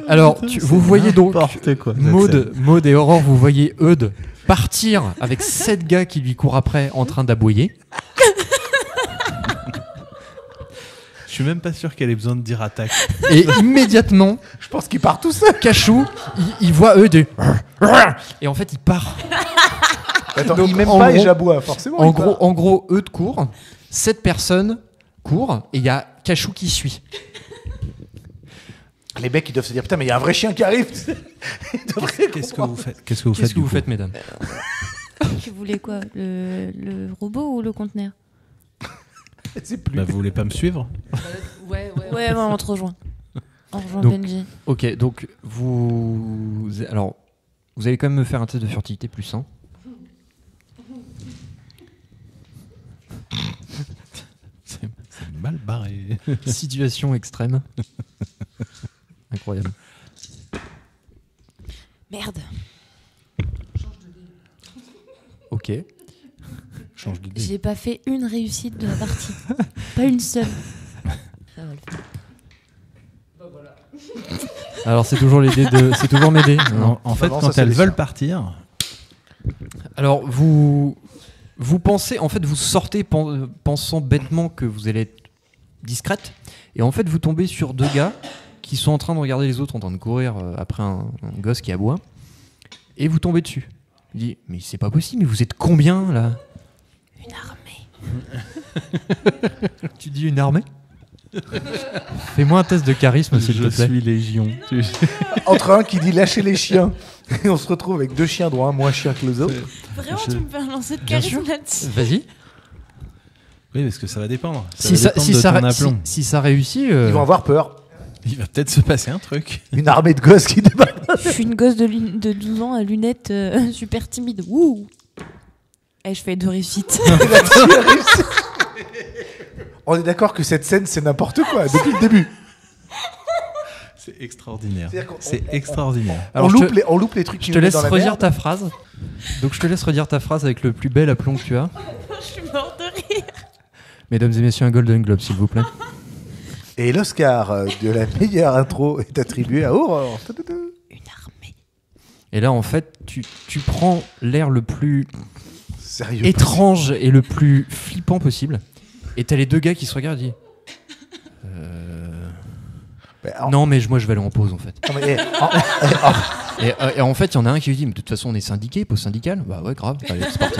Alors, vous voyez donc N'importe quoi. Maud et Aurore, vous voyez Eudes partir avec 7 gars qui lui courent après en train d'aboyer. Je suis même pas sûr qu'elle ait besoin de dire attaque. Et immédiatement, Je pense qu'il part tout seul. Cachou, il voit Eudes et en fait, il part. Attends, Donc, il m'aime en pas et gros- j'aboie, forcément. En il part. gros, Eudes court, 7 personnes courent et il y a Cachou qui suit. Les mecs, ils doivent se dire putain, mais il y a un vrai chien qui arrive. Ils devraient Qu'est-ce que comprendre. vous faites Qu'est-ce que vous faites, mesdames? Tu voulais quoi, le robot ou le conteneur? C'est plus. Bah, vous voulez pas me suivre? Ouais. Ouais, on te rejoint. On rejoint Donc- Benji. Ok, donc alors Vous allez quand même me faire un test de furtivité plus 1. C'est mal barré. Situation extrême. Incroyable. Merde. Ok. Change de dé. J'ai pas fait une réussite de la partie. Pas une seule. Ça va le faire. Alors c'est toujours les dés de... C'est toujours mes dés. Non. En fait, non, quand ça, c'est elles les veulent siens. partir, Alors vous pensez, en fait vous sortez pensant bêtement que vous allez être discrète, et en fait vous tombez sur 2 gars qui sont en train de regarder les autres en train de courir après un gosse qui aboie, et vous tombez dessus. Il dit mais c'est pas possible, mais vous êtes combien là? Une armée. Tu dis une armée? Fais-moi un test de charisme s'il je te plaît. suis légion. Entre un qui dit lâchez les chiens, et on se retrouve avec 2 chiens, dont un moins chien que les autres. Vraiment, Je- tu me fais un lancer de Bien charisme sûr. là-dessus. Vas-y. Oui, parce que ça va dépendre. Si va dépendre de ton aplomb. si ça réussit, Ils vont avoir peur. Il va peut-être se passer un truc. Une armée de gosses qui débarque. Je suis une gosse de 12 ans à lunettes super timide. Wouh. Et je fais 2 réussites. On est d'accord que cette scène, c'est n'importe quoi, depuis le début. C'est extraordinaire. C'est-à-dire qu'on- C'est extraordinaire. Alors, on loupe les trucs je qui te nous laisse mettent dans la redire merde. ta phrase. Donc je te laisse redire ta phrase avec le plus bel aplomb que tu as. Je suis morte de rire. Mesdames et messieurs, un Golden Globe s'il vous plaît. Et l'Oscar de la meilleure intro est attribué à Aurore. Une armée. Et là, en fait, tu prends l'air le plus Sérieux. étrange et le plus flippant possible. Et t'as les 2 gars qui se regardent et disent Mais en- non, mais moi je vais aller en pause en fait. non, mais, Et en fait, il y en a un qui lui dit mais de toute façon, on est syndiqué, pause syndicale. Bah ouais, grave. Allez, c'est parti.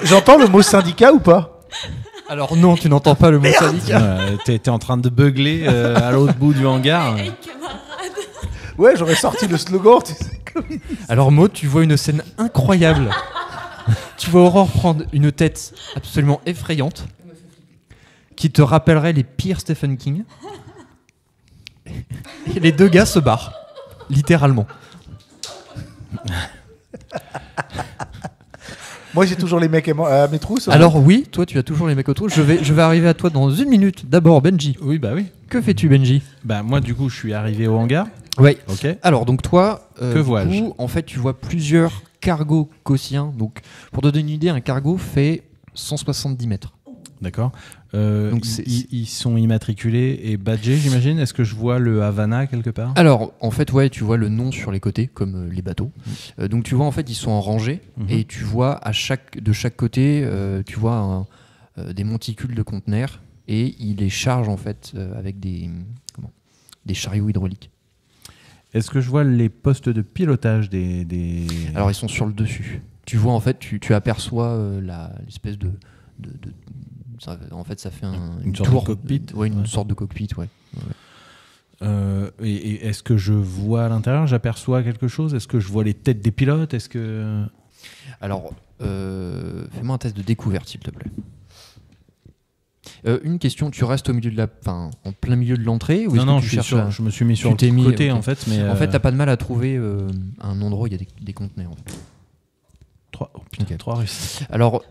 j'entends le mot syndicat ou pas? Alors non, tu n'entends pas le mot syndicat. T'es en train de beugler à l'autre bout du hangar. Hey, camarade. Ouais, j'aurais sorti le slogan, tu sais. Alors Maud, tu vois une scène incroyable. Tu vois Aurore prendre une tête absolument effrayante qui te rappellerait les pires Stephen King. Et les 2 gars se barrent, littéralement. Moi, j'ai toujours les mecs à mes trousses. Alors oui, toi tu as toujours les mecs autour. Je vais arriver à toi dans 1 minute. D'abord Benji. Oui, bah oui. Que fais-tu Benji? Bah moi, du coup, je suis arrivé au hangar. Oui. Ok. Alors donc toi, Que vois-je? du coup, en fait tu vois plusieurs cargos gaussiens. Donc pour te donner une idée, un cargo fait 170 mètres. D'accord. Donc Ils sont immatriculés et badgés, j'imagine. Est-ce que je vois le Havana quelque part? Alors, en fait, ouais, tu vois le nom sur les côtés, comme les bateaux. Donc, tu vois, en fait, ils sont en rangée. Et tu vois, de chaque côté, tu vois des monticules de conteneurs. Et ils les chargent, en fait, avec des chariots hydrauliques. Est-ce que je vois les postes de pilotage des... Alors, ils sont sur le dessus. Tu vois, en fait, tu aperçois l'espèce de en fait, ça fait Une sorte tour, de cockpit. Ouais, une Ouais. sorte de cockpit, ouais. Et est-ce que je vois à l'intérieur, j'aperçois quelque chose? Est-ce que je vois les têtes des pilotes? Est-ce que... Alors, fais-moi un test de découverte, s'il te plaît. Une question, tu restes au milieu de en plein milieu de l'entrée ou est-ce Non, que tu je, cherches je me suis mis sur tu t'es le mis- côté ok. en fait. Mais En fait, t'as pas de mal à trouver un endroit où il y a des conteneurs. En fait. 3 réussites. Alors,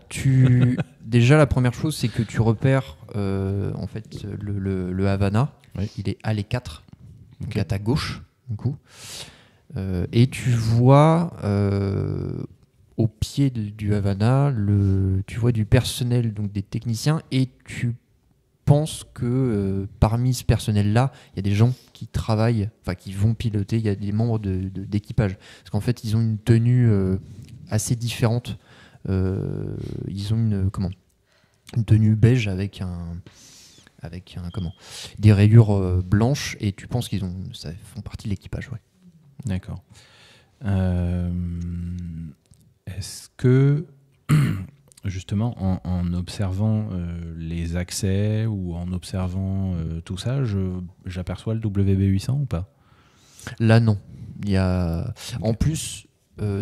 déjà la première chose, c'est que tu repères en fait le Havana. Oui. Il est allée 4, donc Ok. à ta gauche, du coup. Et tu vois au pied du Havana, tu vois du personnel, donc des techniciens, et tu penses que parmi ce personnel-là, il y a des gens qui travaillent, enfin qui vont piloter, il y a des membres d'équipage. Parce qu'en fait, ils ont une tenue assez différente. Ils ont une tenue beige avec des rayures blanches, et tu penses ça font partie de l'équipage, ouais. D'accord. Est-ce que, justement, en observant les accès ou en observant tout ça, j'aperçois le WB800 ou pas? Là, non. En plus,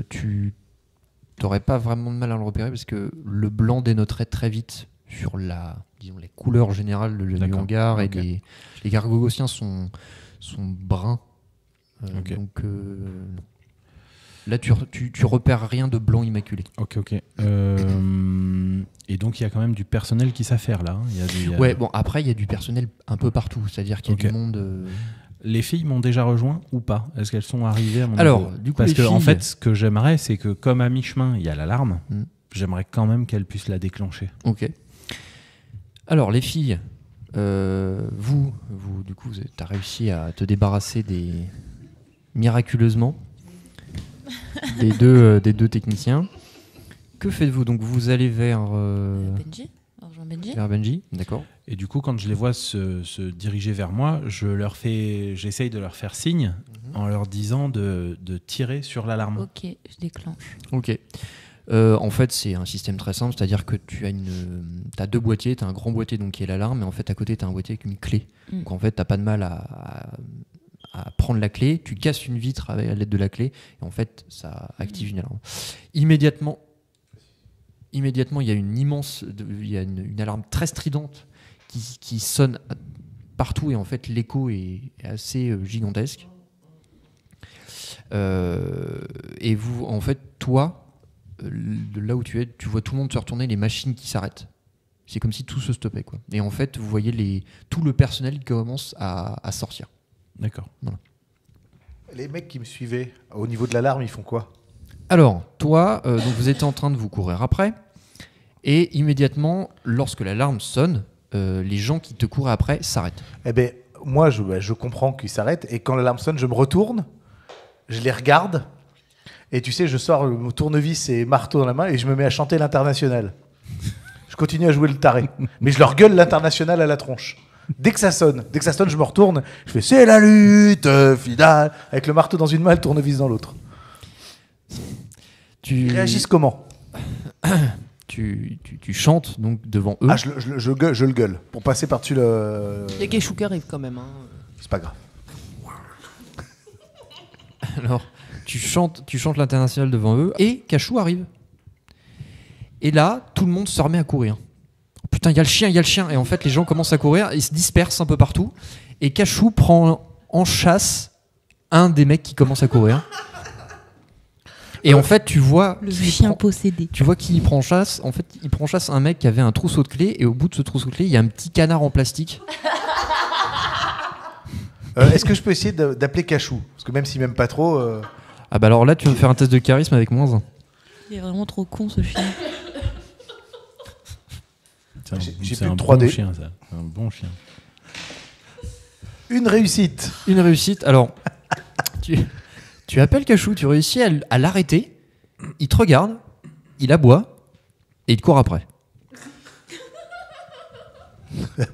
tu n'aurais pas vraiment de mal à le repérer parce que le blanc dénoterait très vite sur les couleurs générales du D'accord. hangar. Ok. Et les gargogossiens sont bruns. Ok. Donc, Là, tu repères rien de blanc immaculé. Ok. Et donc, il y a quand même du personnel qui s'affaire là. Hein. Ouais, bon, après, il y a du personnel un peu partout. C'est-à-dire qu'il y a Ok. du monde. Les filles m'ont déjà rejoint ou pas? Est-ce qu'elles sont arrivées à mon Alors, niveau? du coup, Parce les que, en filles- fait, ce que j'aimerais, c'est que comme à mi-chemin, il y a l'alarme, Mm. j'aimerais quand même qu'elles puissent la déclencher. Ok. Alors, les filles, vous, du coup, tu as réussi à te débarrasser miraculeusement des deux techniciens. Que faites-vous? Donc, vous allez vers Benji. Alors, Jean-Benji. Benji, d'accord. Et du coup, quand je les vois se diriger vers moi, j'essaye de leur faire signe en leur disant de tirer sur l'alarme. Ok, je déclenche. Ok. En fait, c'est un système très simple, c'est-à-dire que tu as deux boîtiers, tu as un grand boîtier donc, qui est l'alarme, et en fait, à côté, tu as un boîtier avec une clé. Mm. Donc, en fait, tu n'as pas de mal à prendre la clé, tu casses une vitre à l'aide de la clé, et en fait, ça active une alarme. Immédiatement, il y a une alarme très stridente qui sonne partout, et en fait, l'écho est assez gigantesque. Et vous, en fait, toi, de là où tu es, tu vois tout le monde se retourner, les machines qui s'arrêtent. C'est comme si tout se stoppait, quoi. Et en fait, vous voyez tout le personnel qui commence à sortir. D'accord. Les mecs qui me suivaient au niveau de l'alarme, ils font quoi? Alors, toi, donc vous étiez en train de vous courir après, et immédiatement, lorsque l'alarme sonne, les gens qui te courent après s'arrêtent. Eh ben, moi, je comprends qu'ils s'arrêtent, et quand l'alarme sonne, je me retourne, je les regarde, et tu sais, je sors le tournevis et marteau dans la main, et je me mets à chanter l'Internationale. Je continue à jouer le taré, mais je leur gueule l'Internationale à la tronche. Dès que ça sonne, je me retourne, je fais c'est la lutte finale, avec le marteau dans une main et le tournevis dans l'autre. Ils réagissent comment? Tu chantes donc devant eux. Ah, je le gueule pour passer par-dessus le. Il y a Keshou qui arrive quand même. Hein. C'est pas grave. Alors, tu chantes l'international devant eux, et Cachou arrive. Et là, tout le monde se remet à courir. Oh, putain, il y a le chien. Et en fait, les gens commencent à courir, ils se dispersent un peu partout. Et Cachou prend en chasse un des mecs qui commence à courir. Et en fait, tu vois Le chien possédé. Tu vois qui prend chasse. En fait, il prend chasse un mec qui avait un trousseau de clés, et au bout de ce trousseau de clés, il y a un petit canard en plastique. Est-ce que je peux essayer d'appeler Cachou? Parce que même s'il m'aime pas trop. Ah bah alors là, tu vas me faire un test de charisme avec -1. Il est vraiment trop con ce chien. J'ai C'est plus un de bon 3D. chien, ça. Un bon chien. Une réussite. Une réussite. Alors, tu appelles Cachou, tu réussis à l'arrêter. Il te regarde, il aboie, et il te court après.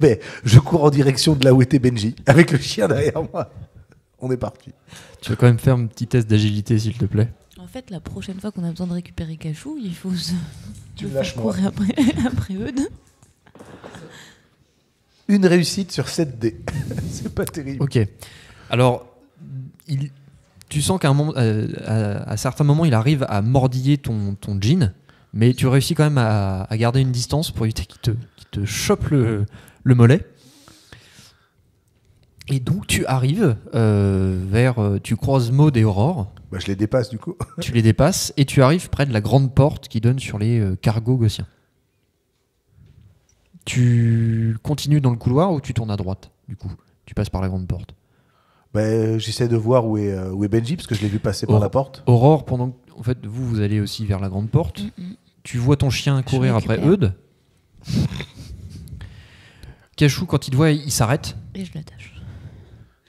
Mais je cours en direction de là où était Benji, avec le chien derrière moi. On est parti. Tu vas quand même faire un petit test d'agilité, s'il te plaît. En fait, la prochaine fois qu'on a besoin de récupérer Cachou, il faut Tu le me lâches faire moi. courir après Eudes. Une réussite sur 7D. C'est pas terrible. Ok. Alors, tu sens qu'à à certains moments, il arrive à mordiller ton jean, mais tu réussis quand même à garder une distance pour éviter qu'il te chope le mollet. Et donc, tu arrives tu croises Maud et Aurore, Bah, je les dépasse du coup. tu les dépasses, et tu arrives près de la grande porte qui donne sur les cargos gaussiens. Tu continues dans le couloir ou tu tournes à droite, du coup? Tu passes par la grande porte. Bah, j'essaie de voir où est Benji, parce que je l'ai vu passer par la porte. Aurore, pendant que en fait, vous allez aussi vers la grande porte. Tu vois ton chien courir après récupère. Eudes. Cachou, quand il te voit, il s'arrête. Et je l'attache.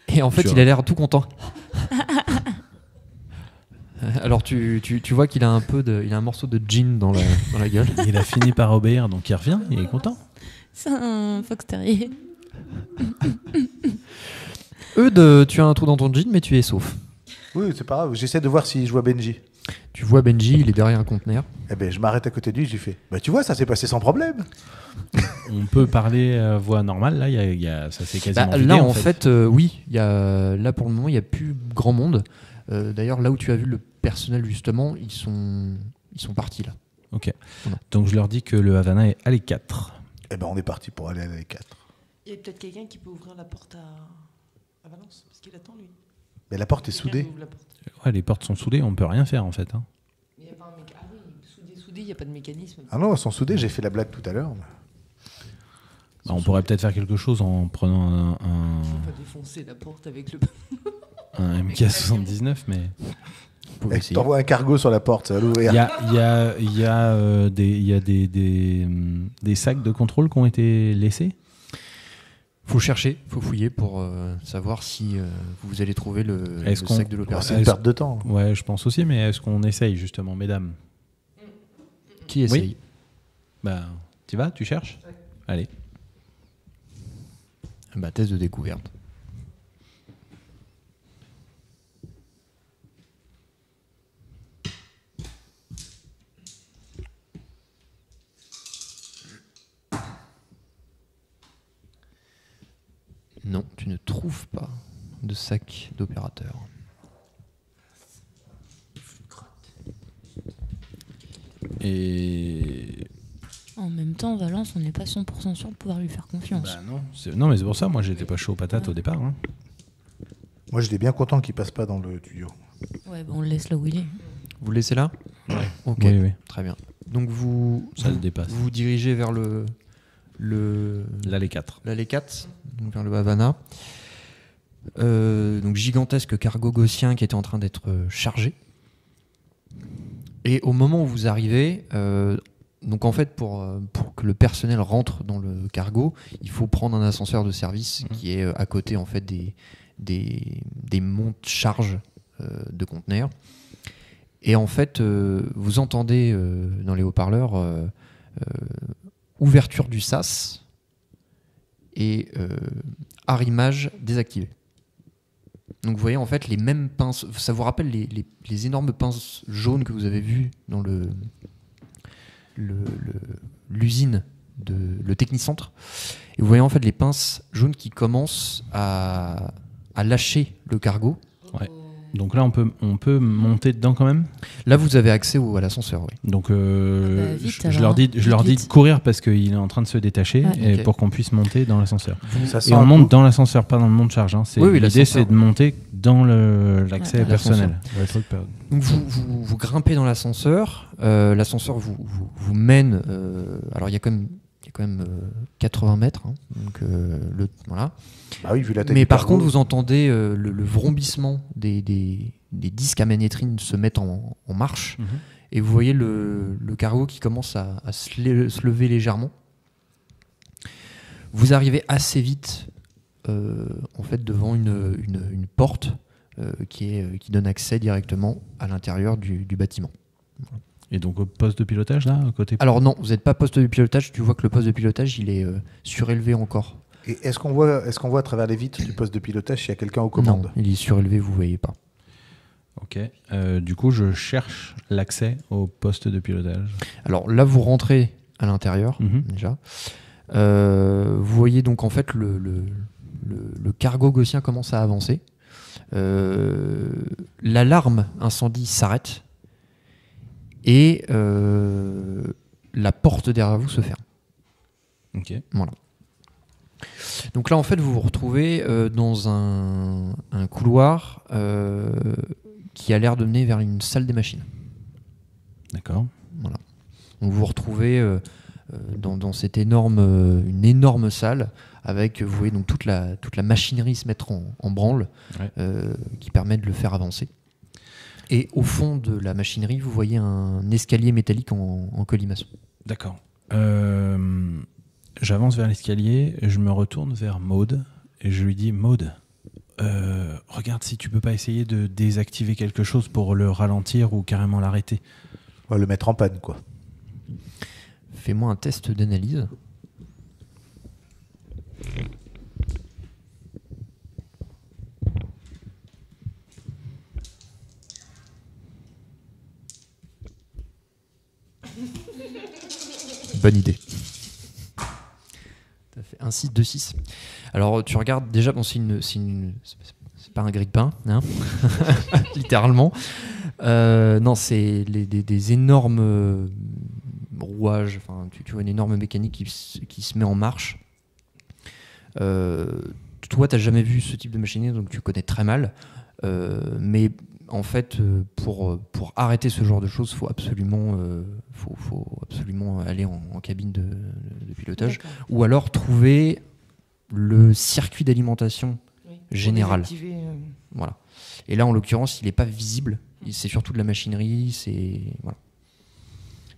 Et en fait, il a l'air tout content. Alors, tu vois qu'il a il a un morceau de gin dans la gueule. Il a fini par obéir, donc il revient, il est content. C'est un fox terrier. Eudes, tu as un trou dans ton jean, mais tu es sauf. Oui, c'est pas grave. J'essaie de voir si je vois Benji. Tu vois Benji, il est derrière un conteneur. Eh ben, je m'arrête à côté de lui, j'ai fait. Bah, tu vois, ça s'est passé sans problème. On peut parler voix normale, là, ça c'est quasiment vidé, là, en fait, oui. Là, pour le moment, il n'y a plus grand monde. D'ailleurs, là où tu as vu le personnel, justement, ils sont partis, là. Ok. Voilà. Donc je leur dis que le Havana est à les 4. Eh ben, on est parti pour aller à la 4. Il y a peut-être quelqu'un qui peut ouvrir la porte à Valence, parce qu'il attend lui. Mais la porte est Quelqu'un soudée. qui ouvre la porte. Ouais, les portes sont soudées, on peut rien faire en fait. Hein. Il y a pas un méca- Ah oui, soudé, il n'y a pas de mécanisme. Ah non, elles sont soudées, j'ai fait la blague tout à l'heure. Bah, on pourrait peut-être faire quelque chose en prenant On peut pas défoncer la porte avec le. un MK79, mais Vous pouvez essayer. T'envoies un cargo sur la porte, ça va l'ouvrir. il y a des sacs de contrôle qui ont été laissés. Faut chercher, faut fouiller pour savoir si vous allez trouver le Est-ce qu'on- sac de Bon, l'opération. c'est une perte de temps. Ouais, je pense aussi, mais est-ce qu'on essaye justement, mesdames? Qui essaye? Bah, tu vas, tu cherches? Allez. Bah, test de découverte. Non, tu ne trouves pas de sac d'opérateur. Et En même temps, Valence, on n'est pas 100% sûr de pouvoir lui faire confiance. bah non, non mais c'est pour ça, moi j'étais pas chaud aux patates au départ. Hein. Moi, j'étais bien content qu'il passe pas dans le tuyau. Ouais, on le laisse là où il est. Vous le laissez là? Ouais. Ok, Oui, oui. très bien. Donc vous Ça le dépasse. vous dirigez vers Là les 4. l'allée 4, donc vers le Havana. Donc gigantesque cargo gaussien qui était en train d'être chargé. Et au moment où vous arrivez, donc en fait pour que le personnel rentre dans le cargo, il faut prendre un ascenseur de service qui est à côté en fait des monte-charges de conteneurs. Et en fait, vous entendez dans les haut-parleurs ouverture du sas et arrimage désactivé. Donc vous voyez en fait les mêmes pinces, ça vous rappelle les énormes pinces jaunes que vous avez vues dans l'usine le Technicentre. Et vous voyez en fait les pinces jaunes qui commencent à lâcher le cargo. Ouais. Donc là on peut monter dedans quand même. Là vous avez accès à l'ascenseur, oui. Donc vite, je alors, leur dis vite. de courir parce qu'il est en train de se détacher Ouais. et Ok. pour qu'on puisse monter dans l'ascenseur. Ça sent Et on un monte coup. dans l'ascenseur, pas dans le monte-charge. Hein. Oui, L'idée l'ascenseur. c'est de monter dans l'accès Ouais. personnel. Donc vous grimpez dans l'ascenseur. L'ascenseur vous mène. Alors il y a quand même 80 mètres. Hein, donc voilà. Bah oui, vu la taille Mais du par cargo. contre, vous entendez le vrombissement des disques à magnétrine se mettre en marche. Mhm. Et vous voyez le cargo qui commence à se lever légèrement. Vous arrivez assez vite en fait devant une porte qui donne accès directement à l'intérieur du bâtiment. Et donc au poste de pilotage là, à côté. Alors non, vous n'êtes pas poste de pilotage, tu vois que le poste de pilotage il est surélevé encore. Et est-ce qu'on voit à travers les vitres du poste de pilotage s'il y a quelqu'un aux commandes? Non, il est surélevé, vous ne voyez pas. Ok. Du coup, je cherche l'accès au poste de pilotage. Alors là, vous rentrez à l'intérieur, Mhm. déjà. Vous voyez donc en fait le cargo gaussien commence à avancer. L'alarme incendie s'arrête et la porte derrière vous se ferme. Ok. Voilà. Donc là, en fait, vous vous retrouvez dans un couloir qui a l'air de mener vers une salle des machines. D'accord. Voilà. Donc vous vous retrouvez dans cette une énorme salle avec, vous voyez, donc toute la machinerie se mettre en branle, Ouais. qui permet de le faire avancer. Et au fond de la machinerie, vous voyez un escalier métallique en colimaçon. D'accord. J'avance vers l'escalier, je me retourne vers Maude et je lui dis Maude, regarde si tu peux pas essayer de désactiver quelque chose pour le ralentir ou carrément l'arrêter. On va le mettre en panne, quoi. Fais-moi un test d'analyse. Bonne idée. T'as fait un 6, 2, 6. Alors tu regardes déjà, bon, c'est pas un grille-pain, hein littéralement. Non, c'est des énormes rouages. Enfin, tu vois une énorme mécanique qui se met en marche. Toi, t'as jamais vu ce type de machinerie, donc tu connais très mal. Mais en fait, pour arrêter ce genre de choses, faut absolument aller en cabine de pilotage, D'accord. ou alors trouver le circuit d'alimentation Oui. général. Pour désactiver, Voilà. Et là, en l'occurrence, il n'est pas visible. C'est surtout de la machinerie. Voilà.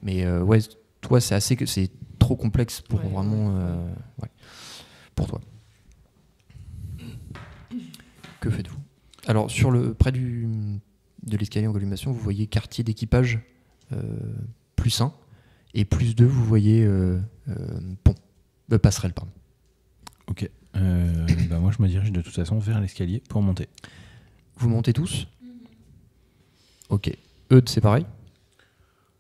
Mais ouais, toi, c'est trop complexe pour Ouais, vraiment. Ouais. Pour toi. Que faites-vous? Alors, près de l'escalier en collimation, vous voyez quartier d'équipage +1 et +2, vous voyez pont. Passerelle, pardon. Ok. Bah moi, je me dirige de toute façon vers l'escalier pour monter. Vous montez tous? Ok. Eudes, c'est pareil?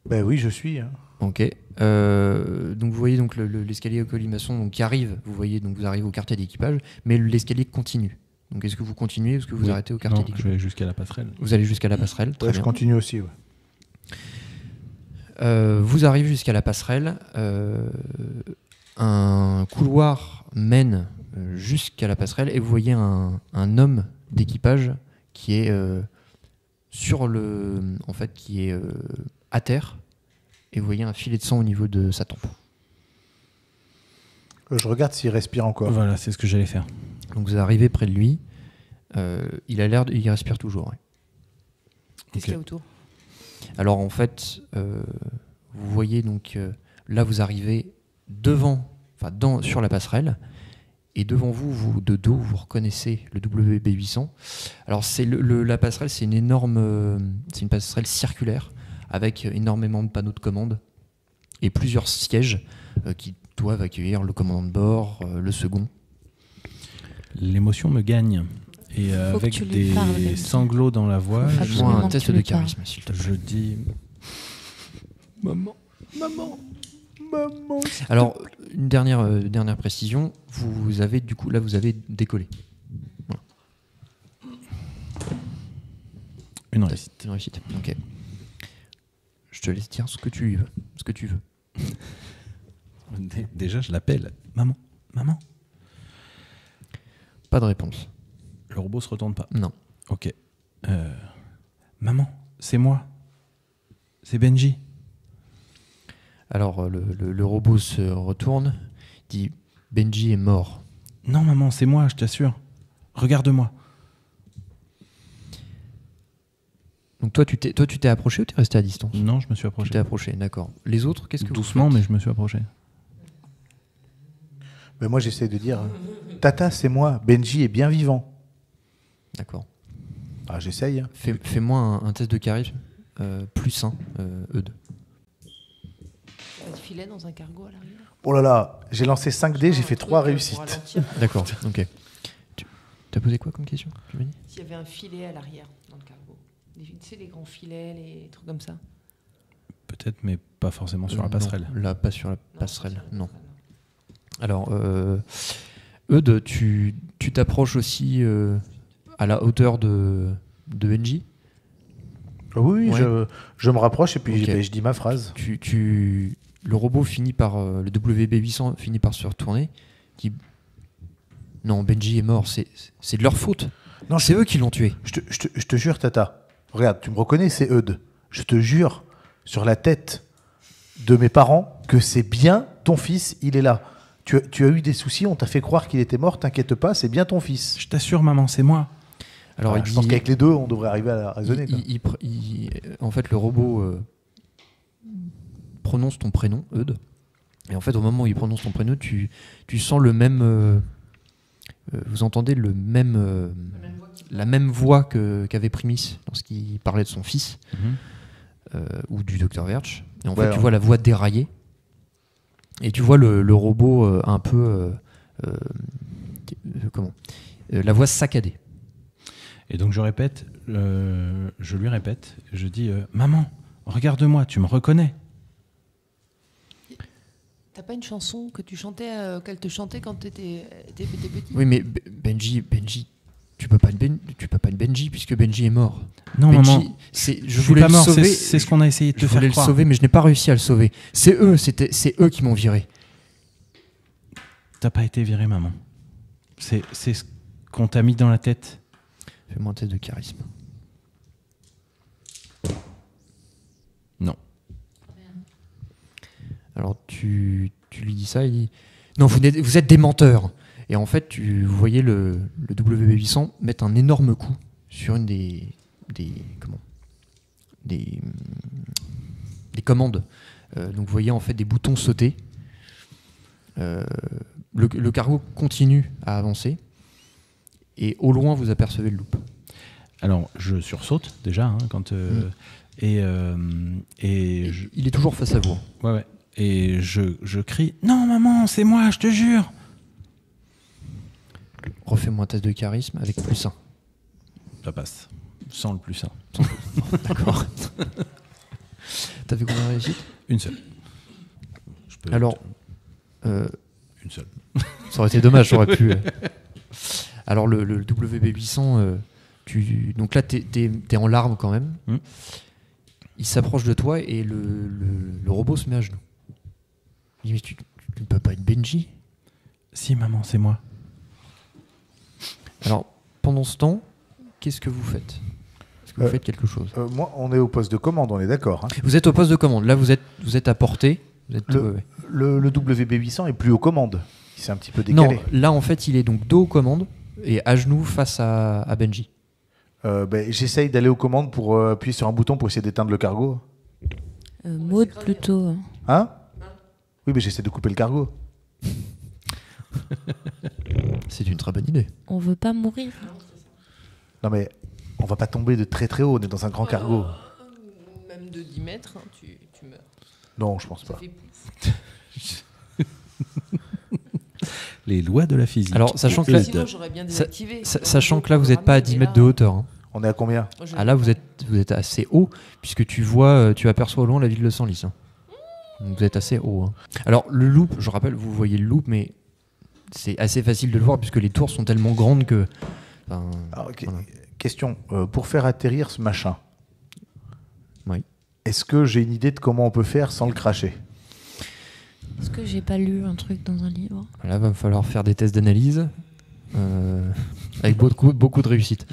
Ben oui, je suis. Hein. Ok. Donc vous voyez donc l'escalier en collimation donc, qui arrive. Vous voyez donc vous arrivez au quartier d'équipage, mais l'escalier continue. Donc est-ce que vous continuez ou est-ce que vous Oui. arrêtez au quartier Non, je d'équipage? vais jusqu'à la passerelle. Vous allez jusqu'à la passerelle. Très Ouais, je bien. continue aussi. Ouais. Vous arrivez jusqu'à la passerelle. Un couloir mène jusqu'à la passerelle et vous voyez un homme d'équipage qui est qui est à terre et vous voyez un filet de sang au niveau de sa tempe. Je regarde s'il respire encore. Voilà, c'est ce que j'allais faire. Donc vous arrivez près de lui. Il respire toujours. Ouais. Qu'est-ce qu'il y a autour? Alors en fait, vous voyez donc là vous arrivez sur la passerelle et devant vous, de dos, vous reconnaissez le WB800. Alors la passerelle, c'est une passerelle circulaire avec énormément de panneaux de commande et plusieurs sièges qui doivent accueillir le commandant de bord, le second. L'émotion me gagne. Et Faut que avec tu lui parles, des Benji. sanglots dans la voix, Faut Fais-moi absolument un que test tu de lui parles. charisme, s'il te plaît. je dis Maman. Alors, une dernière précision, vous avez décollé. une réussite. C'est une réussite. Ok. Je te laisse dire ce que tu veux. Déjà, je l'appelle. Maman, maman. Pas de réponse. Le robot se retourne pas. Non. Ok. Maman, c'est moi. C'est Benji. Alors, le robot se retourne, dit Benji est mort. Non, maman, c'est moi, je t'assure. Regarde-moi. Donc toi, tu t'es approché ou t'es resté à distance? Non, je me suis Tu approché. t'es approché, d'accord. Les autres, qu'est-ce que Doucement, vous mais faites? je me suis approché. Ben moi, j'essaie de dire Tata, c'est moi. Benji est bien vivant. D'accord. Ah, j'essaye. Hein. Fais-moi un test de charisme +1, Eudes. Pas de filet dans un cargo à l'arrière. Oh là là, j'ai lancé 5 dés, j'ai fait 3 Pour réussites. ralentir. D'accord, ok. T'as posé quoi comme question, tu m'as dit? S'il y avait un filet à l'arrière dans le cargo. Tu sais, les grands filets, les trucs comme ça. Peut-être, mais pas forcément sur la Non, passerelle. Là, pas sur la passerelle, pas sur la non. passerelle, Alors, Eudes, tu t'approches aussi à la hauteur de Benji. Ah oui, Ouais. je me rapproche et puis Ok. je dis ma phrase. Le robot finit par le WB800 finit par se retourner. Dit non, Benji est mort. C'est de leur faute. Non, C'est eux qui l'ont tué. Je te jure, Tata. Regarde, tu me reconnais, c'est Eudes. Je te jure, sur la tête de mes parents, que c'est bien ton fils, il est là. Tu as eu des soucis, on t'a fait croire qu'il était mort, t'inquiète pas, c'est bien ton fils. Je t'assure, maman, c'est moi. Alors Voilà, il je pense dit- qu'avec les deux, on devrait arriver à raisonner. quoi. en fait, le robot prononce ton prénom, Eudes. Et en fait, au moment où il prononce ton prénom, tu sens le même. Vous entendez la même voix qu'avait Primis lorsqu'il parlait de son fils ou du Dr Verge. Et en fait, tu vois la voix déraillée. Et tu vois le robot un peu. La voix saccadée. Et donc je lui répète, je dis maman, regarde-moi, tu me reconnais. T'as pas une chanson que tu chantais, qu'elle te chantait quand t'étais petit? Oui, mais Benji, tu peux pas être Benji puisque Benji est mort. Non, Benji, maman, je je suis voulais pas le mort, sauver. c'est ce qu'on a essayé de te Je faire voulais le croire. sauver, mais je n'ai pas réussi à le sauver. C'est eux qui m'ont viré. T'as pas été viré, maman. C'est ce qu'on t'a mis dans la tête. Fais-moi un test de charisme. tu lui dis ça, il dit non, vous êtes des menteurs. Et en fait, vous voyez le WB800 mettre un énorme coup sur une des commandes. Donc vous voyez en fait des boutons sauter. Le cargo continue à avancer. Et au loin, vous apercevez le loop. Alors, je sursaute déjà quand il est toujours face à vous. Ouais. Et je crie non maman, c'est moi, je te jure. Refais-moi un test de charisme avec +1. Ça passe. Sans le +1. D'accord. T'as fait combien de réussites? Une seule. Alors, une seule. Ça aurait été dommage, j'aurais pu. Alors le WB800, donc là t'es en larmes quand même. Il s'approche de toi et le robot se met à genoux. Il dit mais tu ne peux pas être Benji. Si maman, c'est moi. Alors pendant ce temps, qu'est-ce que vous faites? Est-ce que vous faites quelque chose? Moi, on est au poste de commande, on est d'accord. Hein. Vous êtes au poste de commande. Là vous êtes à portée. Vous êtes le WB800 est plus aux commandes. Il s'est un petit peu décalé. Non, là en fait il est donc dos aux commandes et à genoux face à Benji. J'essaye d'aller aux commandes pour appuyer sur un bouton pour essayer d'éteindre le cargo. Maud plutôt. Hein? Oui, mais j'essaie de couper le cargo. C'est une très bonne idée. On veut pas mourir. Non mais on va pas tomber de très très haut, on est dans un grand cargo. Même de 10 mètres, tu meurs. Non, je pense pas. Ça fait pouf. Les lois de la physique. Alors, sachant que là, Sinon, j'aurais bien désactivé. sachant que là, vous n'êtes pas à 10 mètres de hauteur. Hein. On est à combien? Ah là, vous êtes assez haut, puisque tu aperçois au loin la ville de Senlis. Hein. Donc, vous êtes assez haut. Hein. Alors, le loop, je rappelle, vous voyez le loop, mais c'est assez facile de le voir, puisque les tours sont tellement grandes que... Alors, voilà. Question, pour faire atterrir ce machin, oui. Est-ce que j'ai une idée de comment on peut faire sans le cracher? Est-ce que j'ai pas lu un truc dans un livre? Là, va falloir faire des tests d'analyse avec beaucoup de réussite.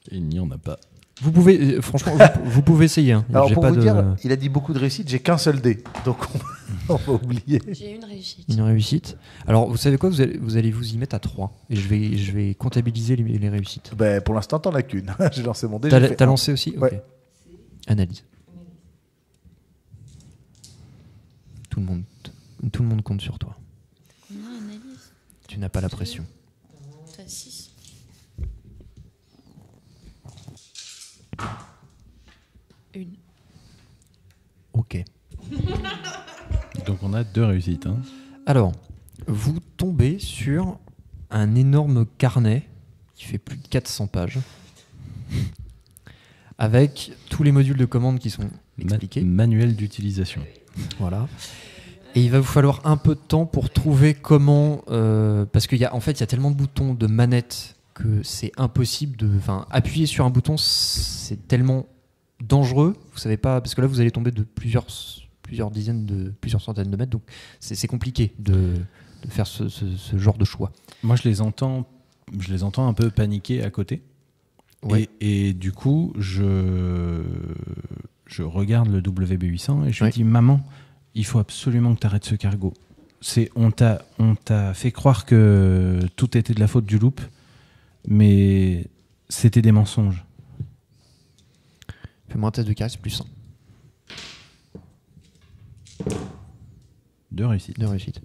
Il n'y en a pas. Vous pouvez, franchement, vous pouvez essayer. Hein. Alors J'ai pour pas vous de... dire, il a dit beaucoup de réussite, j'ai qu'un seul dé, donc on va oublier. J'ai une réussite. Une réussite. Alors, vous savez quoi, vous allez vous y mettre à 3. Et je vais comptabiliser les réussites. Pour l'instant, t'en as qu'une. J'ai lancé mon dé. T'as lancé aussi? Ouais. Ok. Analyse. Tout le monde compte sur toi. Combien analyse? Tu n'as pas la pression. T'as 6. Une. Ok. Donc on a 2 réussites. Hein. Alors, vous tombez sur un énorme carnet qui fait plus de 400 pages avec tous les modules de commande qui sont expliqués. Manuel d'utilisation. Voilà. Et il va vous falloir un peu de temps pour trouver comment... parce qu'il y a tellement de boutons de manette que c'est impossible de... Enfin, appuyer sur un bouton, c'est tellement dangereux. Vous savez pas... Parce que là, vous allez tomber de plusieurs centaines de mètres. Donc, c'est compliqué de faire ce genre de choix. Moi, je les entends un peu paniquer à côté. Ouais. Et du coup, je regarde le WB800 et je lui dis, maman, il faut absolument que tu arrêtes ce cargo. On t'a fait croire que tout était de la faute du loop, mais c'était des mensonges. Fais-moi un test de charisme +1. 2 réussites. 2 réussites.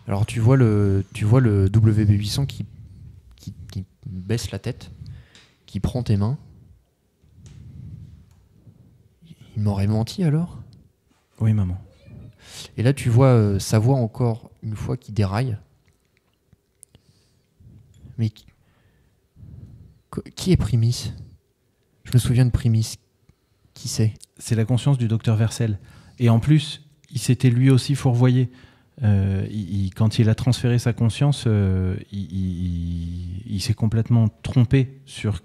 Alors tu vois le WB800 qui baisse la tête, qui prend tes mains. Il m'aurait menti alors? Oui, maman. Et là tu vois sa voix encore une fois qui déraille. Mais qui est Primis? Je me souviens de Primis. Qui c'est? C'est la conscience du docteur Vercel. Et en plus, il s'était lui aussi fourvoyé. Quand il a transféré sa conscience, il s'est complètement trompé sur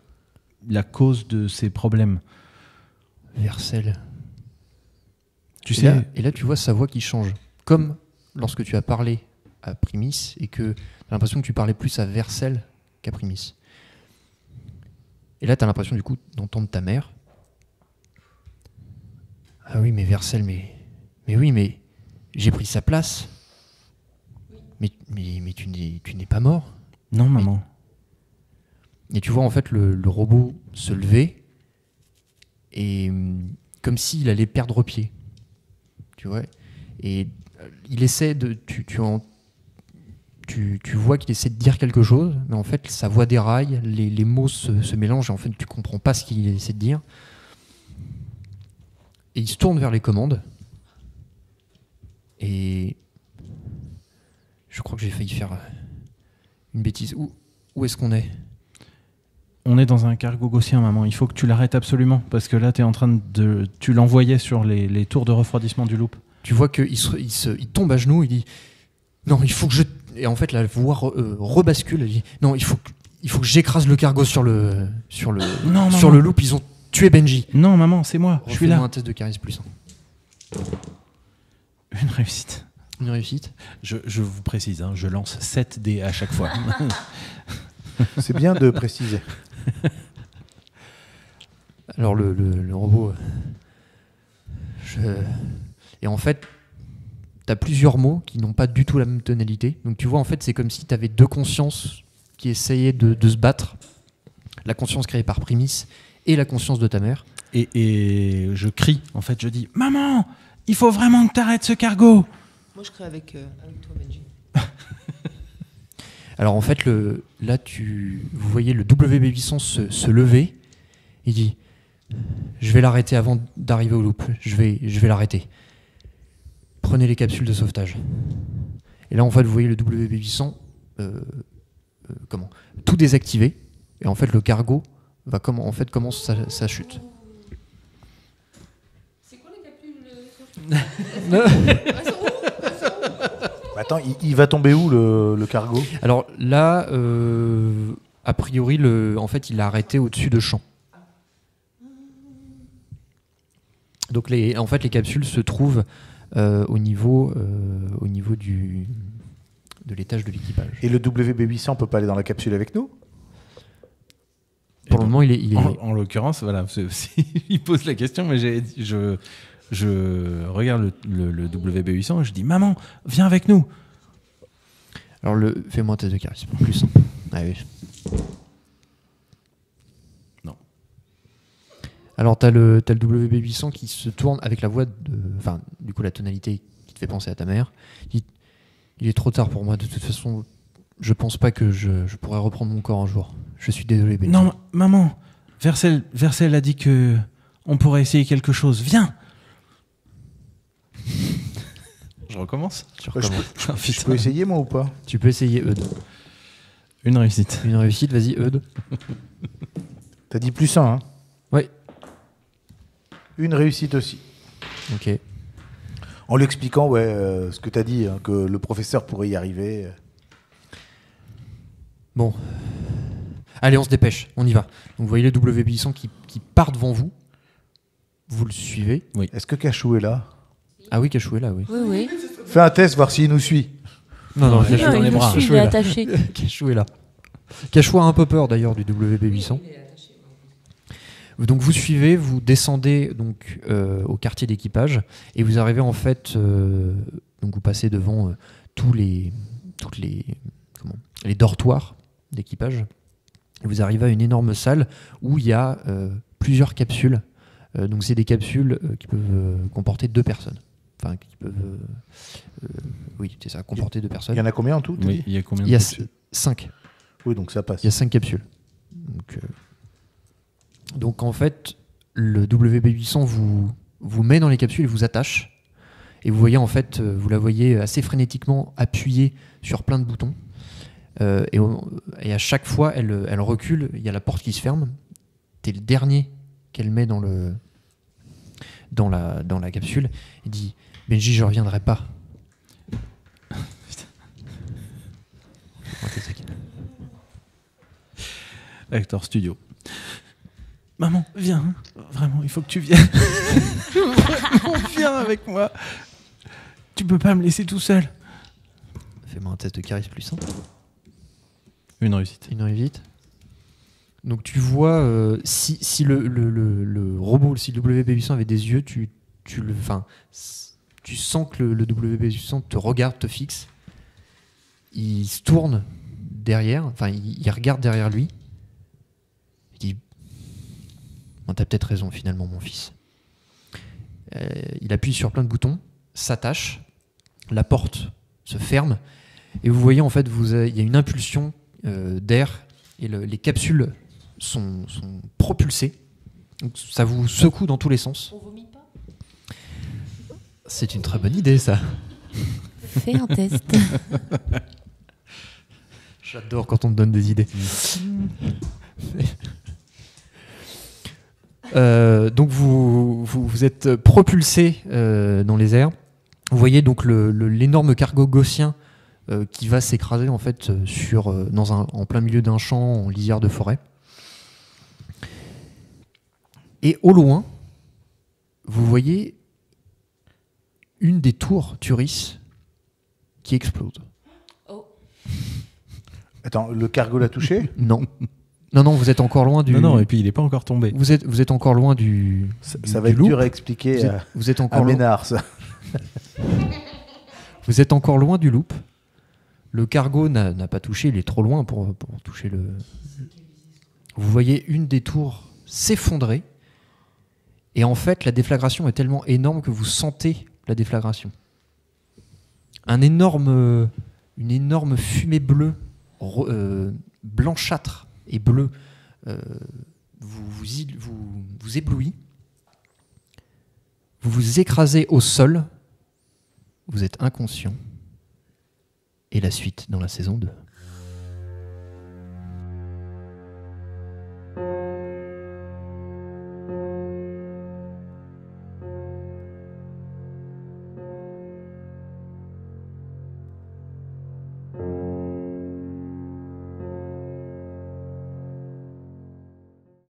la cause de ses problèmes. Vercel. Tu sais. Et là, tu vois sa voix qui change. Comme lorsque tu as parlé à Primis et que tu as l'impression que tu parlais plus à Vercel qu'à Primis. Et là, tu as l'impression du coup d'entendre ta mère. Ah oui, mais Vercel, mais oui, mais j'ai pris sa place. Mais tu n'es pas mort. Non, maman. Et tu vois en fait le robot se lever et comme s'il allait perdre pied. Tu vois. Et il essaie de... Tu vois qu'il essaie de dire quelque chose, mais en fait sa voix déraille, les mots se mélangent et en fait tu comprends pas ce qu'il essaie de dire. Et il se tourne vers les commandes. Et je crois que j'ai failli faire une bêtise. Où est-ce qu'on est ? On est dans un cargo gaussien, maman. Il faut que tu l'arrêtes absolument, parce que là, t'es en train de... Tu l'envoyais sur les tours de refroidissement du loop. Tu vois qu'il il tombe à genoux, il dit « Non, il faut que je... » Et en fait, la voix rebascule, elle dit « Non, il faut que j'écrase le cargo sur le loop, ils ont tué Benji. » Non, maman, c'est moi, je suis là. Refais-moi un test de charisme +1. Une réussite. Une réussite. Je vous précise, je lance 7 dés à chaque fois. C'est bien de préciser. Alors le robot... Et en fait, tu as plusieurs mots qui n'ont pas du tout la même tonalité. Donc tu vois, en fait, c'est comme si tu avais deux consciences qui essayaient de se battre. La conscience créée par Primis et la conscience de ta mère. Et je crie, en fait, je dis « Maman, il faut vraiment que tu arrêtes ce cargo !» Moi, je crie avec toi, Benji. Alors en fait, vous voyez le WB800 se lever. Il dit « Je vais l'arrêter avant d'arriver au loop. Je vais l'arrêter. Prenez les capsules de sauvetage. » Et là, en fait, vous voyez le WB800 tout désactiver. Et en fait, le cargo commence sa chute. C'est quoi les capsules Attends, il va tomber où le cargo ? Alors là, a priori, en fait, il a arrêté au-dessus de champs. Donc les capsules se trouvent au niveau de l'étage de l'équipage. Et le WB800 peut pas aller dans la capsule avec nous ? Pour le moment, il est... En l'occurrence, voilà, il pose la question, mais je regarde le WB800 et je dis « Maman, viens avec nous !» Alors, fais-moi un test de charisme. +1. Ah oui. Non. Alors, t'as le WB800 qui se tourne avec la voix du coup, la tonalité qui te fait penser à ta mère. Il est trop tard pour moi. De toute façon, je pense pas que je pourrais reprendre mon corps un jour. Je suis désolé, Benji. Non, maman, Vercel a dit que on pourrait essayer quelque chose. Viens. Je recommence. Je peux essayer moi ou pas ? Tu peux essayer, Eudes. Une réussite. Une réussite, vas-y, Eudes. T'as dit +1, hein ? Ouais. Une réussite aussi. Ok. En lui expliquant ce que t'as dit, hein, que le professeur pourrait y arriver. Bon. Allez, on se dépêche, on y va. Donc vous voyez le WB800 qui part devant vous. Vous le suivez. Oui. Est-ce que Cachou est là ? Ah oui, Cachou est là, oui. Oui. Fais un test, voir s'il nous suit. Non, Cachou Non, dans les il bras. me suit, il est attaché. Cachou est là. Cachou a un peu peur d'ailleurs du WB800. Donc vous suivez, vous descendez donc au quartier d'équipage et vous arrivez en fait, donc vous passez devant les dortoirs d'équipage. Et vous arrivez à une énorme salle où il y a plusieurs capsules. Donc c'est des capsules qui peuvent comporter 2 personnes. Enfin, qui peuvent, oui, c'est ça, comporter 2 personnes. Il y en a combien en tout ? t'as Oui, dit il y a combien Il y a de capsules 5. Oui, donc ça passe. Il y a 5 capsules. Donc en fait, le WB800 vous met dans les capsules et vous attache. Et vous voyez en fait, vous la voyez assez frénétiquement appuyée sur plein de boutons. Et à chaque fois, elle recule. Il y a la porte qui se ferme. T'es le dernier qu'elle met dans la capsule. Il dit « Benji, je reviendrai pas. » Actor Studio. Maman, viens. Vraiment, il faut que tu viennes. Vraiment, viens avec moi. Tu peux pas me laisser tout seul. Fais-moi un test de charisme +1. Une réussite. Une réussite. Donc tu vois, si le robot, si le WB800 avait des yeux, tu tu sens que le WB800 te regarde, te fixe. Il se tourne derrière, enfin il regarde derrière lui. Il dit t'as peut-être raison finalement mon fils. Il appuie sur plein de boutons, s'attache, la porte se ferme et vous voyez en fait il y a une impulsion d'air et les capsules sont propulsées. Donc, ça vous secoue dans tous les sens. On vomit pas? C'est une très bonne idée ça. Fais un test. J'adore quand on me donne des idées. Donc vous êtes propulsé dans les airs. Vous voyez donc l'énorme cargo gaussien qui va s'écraser en fait en plein milieu d'un champ en lisière de forêt. Et au loin, vous voyez une des tours Turis qui explose. Oh. Attends, le cargo l'a touché? Non. Non, vous êtes encore loin du. Non, et puis il n'est pas encore tombé. Vous êtes encore loin du. Ça va être loop. dur à expliquer Vous êtes à encore Ménard, ça. Vous êtes encore loin du loop. Le cargo n'a pas touché, il est trop loin pour toucher le. Vous voyez une des tours s'effondrer. Et en fait, la déflagration est tellement énorme que vous sentez la déflagration. Une énorme fumée bleue, blanchâtre et bleue, vous éblouit. Vous vous écrasez au sol. Vous êtes inconscient. Et la suite dans la saison 2.